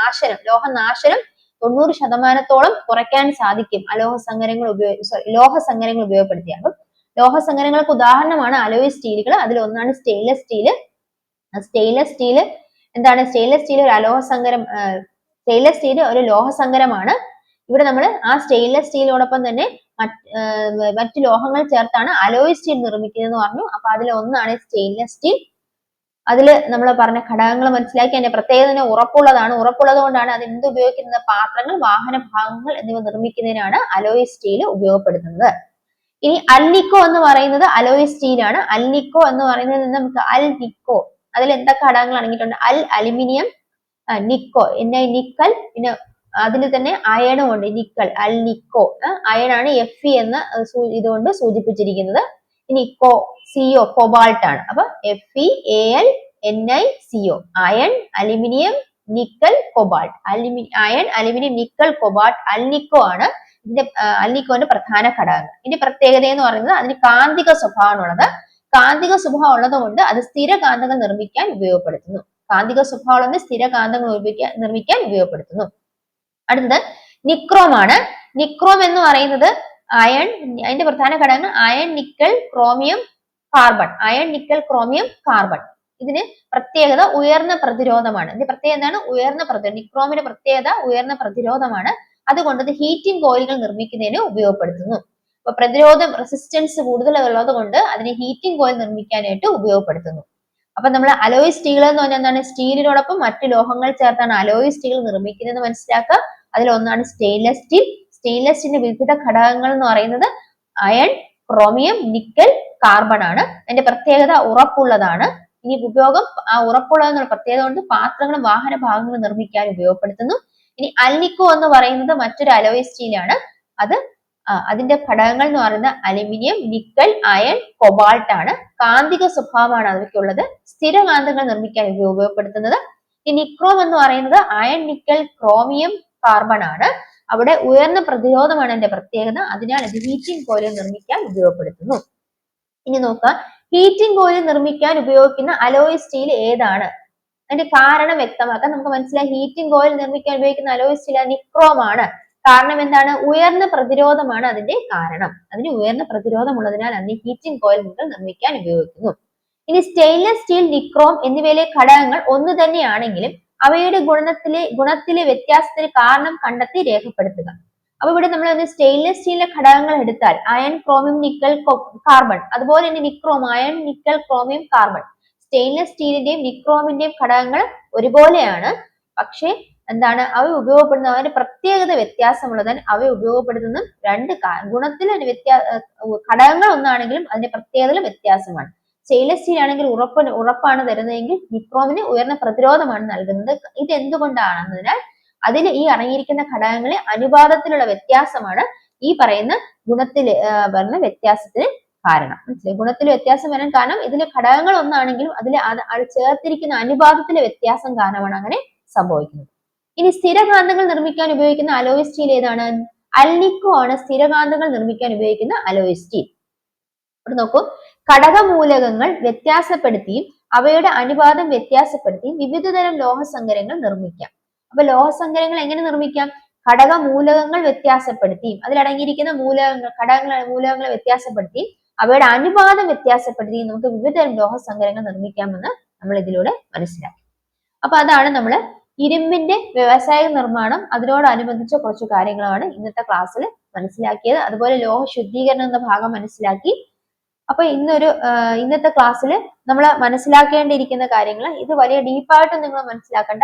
ലോഹനാശനം 90% കുറയ്ക്കാൻ സാധിക്കും ലോഹസങ്കരങ്ങൾ ഉപയോഗപ്പെടുത്തിയ. അപ്പം ലോഹസങ്കരങ്ങൾക്ക് ഉദാഹരണമാണ് അലോയ് സ്റ്റീലുകൾ. അതിലൊന്നാണ് സ്റ്റെയിൻലെസ് സ്റ്റീല്. സ്റ്റെയിൻലെസ് സ്റ്റീല് എന്താണ്? സ്റ്റെയിൻലെസ് സ്റ്റീൽ ഒരു അലോഹസങ്കരം, സ്റ്റെയിൻലെസ് സ്റ്റീൽ ഒരു ലോഹസങ്കരമാണ്. ഇവിടെ നമ്മൾ ആ സ്റ്റെയിൻലെസ് സ്റ്റീലിനോടൊപ്പം തന്നെ മറ്റു ലോഹങ്ങൾ ചേർത്താണ് അലോയ് സ്റ്റീൽ നിർമ്മിക്കുന്നതെന്ന് പറഞ്ഞു. അപ്പൊ അതിലൊന്നാണ് സ്റ്റെയിൻലെസ് സ്റ്റീൽ. അതിൽ നമ്മൾ പറഞ്ഞ ഘടകങ്ങൾ മനസ്സിലാക്കി. അതിന്റെ പ്രത്യേകത തന്നെ ഉറപ്പുള്ളതാണ്. ഉറപ്പുള്ളത് കൊണ്ടാണ് അത് എന്ത് ഉപയോഗിക്കുന്നത്? പാത്രങ്ങൾ, വാഹന ഭാഗങ്ങൾ എന്നിവ നിർമ്മിക്കുന്നതിനാണ് അലോയ് സ്റ്റീൽ ഉപയോഗപ്പെടുത്തുന്നത്. ഇനി അൽനിക്കോ എന്ന് പറയുന്നത് അലോയ് സ്റ്റീൽ ആണ്. അൽനിക്കോ എന്ന് പറയുന്നത് നമുക്ക് അൽനിക്കോ, അതിൽ എന്തൊക്കെ ഘടകങ്ങൾ അടങ്ങിയിട്ടുണ്ട്? അലുമിനിയം, നിക്കോ, നിക്കൽ, പിന്നെ അതിൽ തന്നെ അയണും ഉണ്ട്, നിക്കൽ, അൽനിക്കോ. അയൺ ആണ് Fe എന്ന് ഇതുകൊണ്ട് സൂചിപ്പിച്ചിരിക്കുന്നത്. ഇനി CO കൊബാൾട്ട് ആണ്. അപ്പൊ FeAlNiCO, iron, aluminium, nickel, cobalt. Iron, aluminium, nickel, cobalt, alnico ആണ് ഇതിന്റെ അൽനിക്കോന്റെ പ്രധാന ഘടകങ്ങൾ. ഇതിന്റെ പ്രത്യേകത എന്ന് പറയുന്നത് അതിന് കാന്തിക സ്വഭാവമാണുള്ളത്. കാന്തിക സ്വഭാവം ഉള്ളത് കൊണ്ട് അത് സ്ഥിരകാന്തങ്ങൾ നിർമ്മിക്കാൻ ഉപയോഗപ്പെടുത്തുന്നു. കാന്തിക സ്വഭാവം സ്ഥിരകാന്തങ്ങൾ നിർമ്മിക്കാൻ ഉപയോഗപ്പെടുത്തുന്നു. അടുത്തത് നിക്രോം ആണ്. നിക്രോം എന്ന് പറയുന്നത് അയൺ, അതിന്റെ പ്രധാന ഘടകങ്ങൾ iron, nickel, chromium, carbon. Iron, nickel, chromium, carbon. ഇതിന് പ്രത്യേകത ഉയർന്ന പ്രതിരോധമാണ്. ഇതിന്റെ പ്രത്യേകത എന്താണ്? ഉയർന്ന പ്രതിരോധം. നിക്രോമിന്റെ പ്രത്യേകത ഉയർന്ന പ്രതിരോധമാണ്. അതുകൊണ്ട് ഇത് ഹീറ്റിംഗ് കോയിലുകൾ നിർമ്മിക്കുന്നതിന് ഉപയോഗപ്പെടുത്തുന്നു. അപ്പൊ പ്രതിരോധം, റെസിസ്റ്റൻസ് കൂടുതലുള്ളത് കൊണ്ട് അതിനെ ഹീറ്റിംഗ് കോയിൽ നിർമ്മിക്കാനായിട്ട് ഉപയോഗപ്പെടുത്തുന്നു. അപ്പൊ നമ്മൾ അലോയ് സ്റ്റീൽ എന്ന് പറഞ്ഞാൽ എന്താണ്? സ്റ്റീലിനോടൊപ്പം മറ്റു ലോഹങ്ങൾ ചേർത്താണ് അലോയ് സ്റ്റീൽ നിർമ്മിക്കുന്നത് മനസ്സിലാക്കുക. അതിലൊന്നാണ് സ്റ്റെയിൻലെസ് സ്റ്റീൽ. സ്റ്റെയിൻലെസ് സ്റ്റീലിന്റെ വിവിധ ഘടകങ്ങൾ എന്ന് പറയുന്നത് അയൺ, ക്രോമിയം, നിക്കൽ, കാർബൺ ആണ്. അതിന്റെ പ്രത്യേകത ഉറപ്പുള്ളതാണ്. ഇനി ഉപയോഗം ആ ഉറപ്പുള്ളതെന്നുള്ള പ്രത്യേകത കൊണ്ട് പാത്രങ്ങളും വാഹന ഭാഗങ്ങളും നിർമ്മിക്കാൻ ഉപയോഗപ്പെടുത്തുന്നു. ഇനി അൽനിക്കോ എന്ന് പറയുന്നത് മറ്റൊരു അലോയ് സ്റ്റീലാണ്. അത് അതിന്റെ ഘടകങ്ങൾ എന്ന് പറയുന്നത് അലുമിനിയം, നിക്കൽ, അയൺ, കൊബാൾട്ട് ആണ്. കാന്തിക സ്വഭാവമാണ് അവയ്ക്കുള്ളത്. സ്ഥിരകാന്തങ്ങൾ നിർമ്മിക്കാൻ ഉപയോഗപ്പെടുത്തുന്നത്. ഈ നിക്രോം എന്ന് പറയുന്നത് അയൺ, നിക്കൽ, ക്രോമിയം, കാർബൺ ആണ്. അവിടെ ഉയർന്ന പ്രതിരോധമാണ് അതിന്റെ പ്രത്യേകത. അതിനാൽ അത് ഹീറ്റിംഗ് കോയിൽ നിർമ്മിക്കാൻ ഉപയോഗപ്പെടുത്തുന്നു. ഇനി നോക്കാം, ഹീറ്റിംഗ് കോയിൽ നിർമ്മിക്കാൻ ഉപയോഗിക്കുന്ന അലോയ് സ്റ്റീൽ ഏതാണ്? അതിന്റെ കാരണം വ്യക്തമാക്കാൻ നമുക്ക് മനസ്സിലായി. ഹീറ്റിംഗ് കോയിൽ നിർമ്മിക്കാൻ ഉപയോഗിക്കുന്ന അലോയ് സ്റ്റീൽ നിക്രോം ആണ്. കാരണം എന്താണ്? ഉയർന്ന പ്രതിരോധമാണ് അതിന്റെ കാരണം. അതിന് ഉയർന്ന പ്രതിരോധം ഉള്ളതിനാൽ അതിന് ഹീറ്റിംഗ് കോയിൽ നിർമ്മിക്കാൻ ഉപയോഗിക്കുന്നു. ഇനി സ്റ്റെയിൻലെസ് സ്റ്റീൽ, നിക്രോം എന്നിവയിലെ ഘടകങ്ങൾ ഒന്ന് തന്നെയാണെങ്കിലും അവയുടെ ഗുണത്തിലെ വ്യത്യാസത്തിന് കാരണം കണ്ടെത്തി രേഖപ്പെടുത്തുക. അപ്പൊ ഇവിടെ നമ്മൾ സ്റ്റെയിൻലെസ് സ്റ്റീലിലെ ഘടകങ്ങൾ എടുത്താൽ അയൺ, ക്രോമിയം, നിക്കൽ, കാർബൺ. അതുപോലെ തന്നെ nichrome iron, nickel, chromium, carbon. Stainless സ്റ്റീലിന്റെയും നിക്രോമിന്റെയും ഘടകങ്ങൾ ഒരുപോലെയാണ്. പക്ഷേ എന്താണ് അവ ഉപയോഗപ്പെടുന്ന അതിന്റെ പ്രത്യേകത വ്യത്യാസമുള്ളതിനാൽ അവ ഉപയോഗപ്പെടുത്തുന്ന രണ്ട് ഗുണത്തിൽ ഘടകങ്ങൾ ഒന്നാണെങ്കിലും അതിന്റെ പ്രത്യേകതയിൽ വ്യത്യാസമാണ്. സ്റ്റെയിൻലെസ് സ്റ്റീൽ ആണെങ്കിൽ ഉറപ്പാണ് തരുന്നതെങ്കിൽ നിക്രോമിന് ഉയർന്ന പ്രതിരോധമാണ് നൽകുന്നത്. ഇത് എന്തുകൊണ്ടാണെന്നതിനാൽ അതിൽ ഈ അടങ്ങിയിരിക്കുന്ന ഘടകങ്ങളെ അനുപാതത്തിലുള്ള വ്യത്യാസമാണ് ഈ പറയുന്ന ഗുണത്തിൽ വരുന്ന വ്യത്യാസത്തിന് കാരണം. ഗുണത്തിൽ വ്യത്യാസം വരാൻ കാരണം ഇതിലെ ഘടകങ്ങൾ ഒന്നാണെങ്കിലും അതിൽ ചേർത്തിരിക്കുന്ന അനുപാതത്തിലെ വ്യത്യാസം കാരണമാണ് അങ്ങനെ സംഭവിക്കുന്നത്. ഇനി സ്ഥിരകാന്തങ്ങൾ നിർമ്മിക്കാൻ ഉപയോഗിക്കുന്ന അലോയ് സ്റ്റീൽ ഏതാണ്? അൽനിക്കോ ആണ് സ്ഥിരകാന്തങ്ങൾ നിർമ്മിക്കാൻ ഉപയോഗിക്കുന്ന അലോയ് സ്റ്റീൽ. ഇവിടെ നോക്കൂ, ഘടകമൂലകങ്ങൾ വ്യത്യാസപ്പെടുത്തിയും അവയുടെ അനുപാതം വ്യത്യാസപ്പെടുത്തിയും വിവിധതരം ലോഹസങ്കരങ്ങൾ നിർമ്മിക്കാം. അപ്പൊ ലോഹസങ്കരങ്ങൾ എങ്ങനെ നിർമ്മിക്കാം? ഘടകമൂലകങ്ങൾ വ്യത്യാസപ്പെടുത്തിയും അതിലടങ്ങിയിരിക്കുന്ന മൂലകങ്ങളെ വ്യത്യാസപ്പെടുത്തിയും അവയുടെ അനുപാതം വ്യത്യാസപ്പെടുത്തിയും നമുക്ക് വിവിധതരം ലോഹസങ്കരങ്ങൾ നിർമ്മിക്കാമെന്ന് നമ്മൾ ഇതിലൂടെ മനസ്സിലാക്കി. അപ്പൊ അതാണ് നമ്മൾ ഇരുമ്പിന്റെ വ്യാവസായിക നിർമ്മാണം അതിനോടനുബന്ധിച്ച കുറച്ച് കാര്യങ്ങളാണ് ഇന്നത്തെ ക്ലാസ്സിൽ മനസ്സിലാക്കിയത്. അതുപോലെ ലോഹ ശുദ്ധീകരണം എന്ന ഭാഗം മനസ്സിലാക്കി. അപ്പൊ ഇന്നത്തെ ക്ലാസ്സിൽ നമ്മൾ മനസ്സിലാക്കേണ്ടിയിരിക്കുന്ന കാര്യങ്ങൾ ഇത് വലിയ ഡീപ്പായിട്ട് നിങ്ങൾ മനസ്സിലാക്കേണ്ട.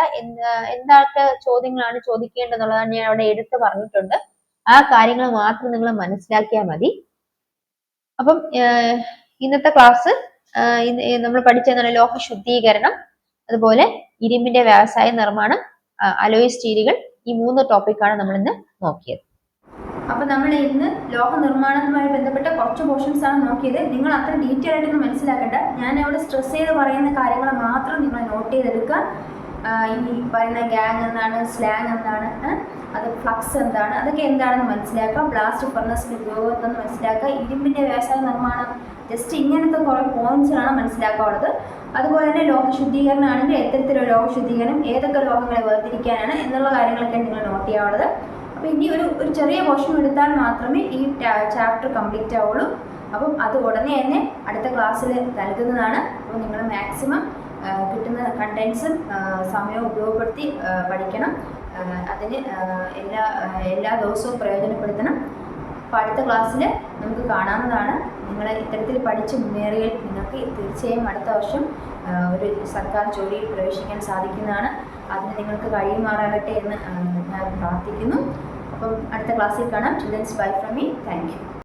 എന്തൊക്കെ ചോദ്യങ്ങളാണ് ചോദിക്കേണ്ടതെന്നുള്ളതാണ് ഞാൻ അവിടെ എടുത്ത് പറഞ്ഞിട്ടുണ്ട്. ആ കാര്യങ്ങൾ മാത്രം നിങ്ങൾ മനസ്സിലാക്കിയാൽ മതി. അപ്പം ഇന്നത്തെ ക്ലാസ് നമ്മൾ പഠിച്ചതാണ് ലോഹ ശുദ്ധീകരണം, അതുപോലെ ഇരുമ്പിന്റെ വ്യവസായ നിർമ്മാണം, അലോയ് സ്റ്റീലുകൾ. ഈ 3 ടോപ്പിക്കാണ് നമ്മൾ ഇന്ന് നോക്കിയത്. അപ്പൊ നമ്മൾ ഇന്ന് ലോഹ നിർമ്മാണവുമായി ബന്ധപ്പെട്ട കുറച്ച് പോർഷൻസ് ആണ് നോക്കിയത്. നിങ്ങൾ അത്ര ഡീറ്റെയിൽ ആയിട്ടൊന്നും മനസ്സിലാക്കേണ്ട. ഞാൻ അവിടെ സ്ട്രെസ് ചെയ്ത് പറയുന്ന കാര്യങ്ങൾ മാത്രം നിങ്ങൾ നോട്ട് ചെയ്തെടുക്കുക. ഈ പറയുന്ന ഗ്യാങ് എന്താണ്, സ്ലാങ് എന്താണ്, അത് ഫ്ലക്സ് എന്താണ്, അതൊക്കെ എന്താണെന്ന് മനസ്സിലാക്കുക. ബ്ലാസ്റ്റ് ഫർണസിൻ്റെ ഉപയോഗം എന്തെന്ന് മനസ്സിലാക്കുക. ഇരുമ്പിൻ്റെ വ്യവസായ നിർമ്മാണം, ജസ്റ്റ് ഇങ്ങനത്തെ കുറേ പോയിന്റ്സാണ് മനസ്സിലാക്കാനുള്ളത്. അതുപോലെ തന്നെ ലോഹ ശുദ്ധീകരണം ആണെങ്കിൽ എത്തരത്തിലുള്ള ലോഹ ശുദ്ധീകരണം, ഏതൊക്കെ ലോഹങ്ങളെ വേർതിരിക്കാനാണ് എന്നുള്ള കാര്യങ്ങളൊക്കെ നിങ്ങൾ നോട്ട് ചെയ്യാനുള്ളത്. അപ്പോൾ ഇനി ഒരു ചെറിയ പോർഷൻ എടുത്താൽ മാത്രമേ ഈ ചാപ്റ്റർ കംപ്ലീറ്റ് ആവുള്ളൂ. അപ്പം അത് ഉടനെ തന്നെ അടുത്ത ക്ലാസ്സിൽ നൽകുന്നതാണ്. അപ്പോൾ നിങ്ങൾ മാക്സിമം കിട്ടുന്ന കണ്ടൻസും സമയവും ഉപയോഗപ്പെടുത്തി പഠിക്കണം. അതിന് എല്ലാ ദിവസവും പ്രയോജനപ്പെടുത്തണം. അപ്പോൾ അടുത്ത ക്ലാസ്സിൽ നമുക്ക് കാണാവുന്നതാണ്. നിങ്ങൾ ഇത്തരത്തിൽ പഠിച്ച് മുന്നേറിയാൽ നിങ്ങൾക്ക് തീർച്ചയായും അടുത്ത വർഷം ഒരു സർക്കാർ ജോലിയിൽ പ്രവേശിക്കാൻ സാധിക്കുന്നതാണ്. അതിന് നിങ്ങൾക്ക് കഴിയുമാറാകട്ടെ എന്ന് ഞാൻ പ്രാർത്ഥിക്കുന്നു. അപ്പം അടുത്ത ക്ലാസ്സിൽ കാണാം. Children's bye from me. Thank you.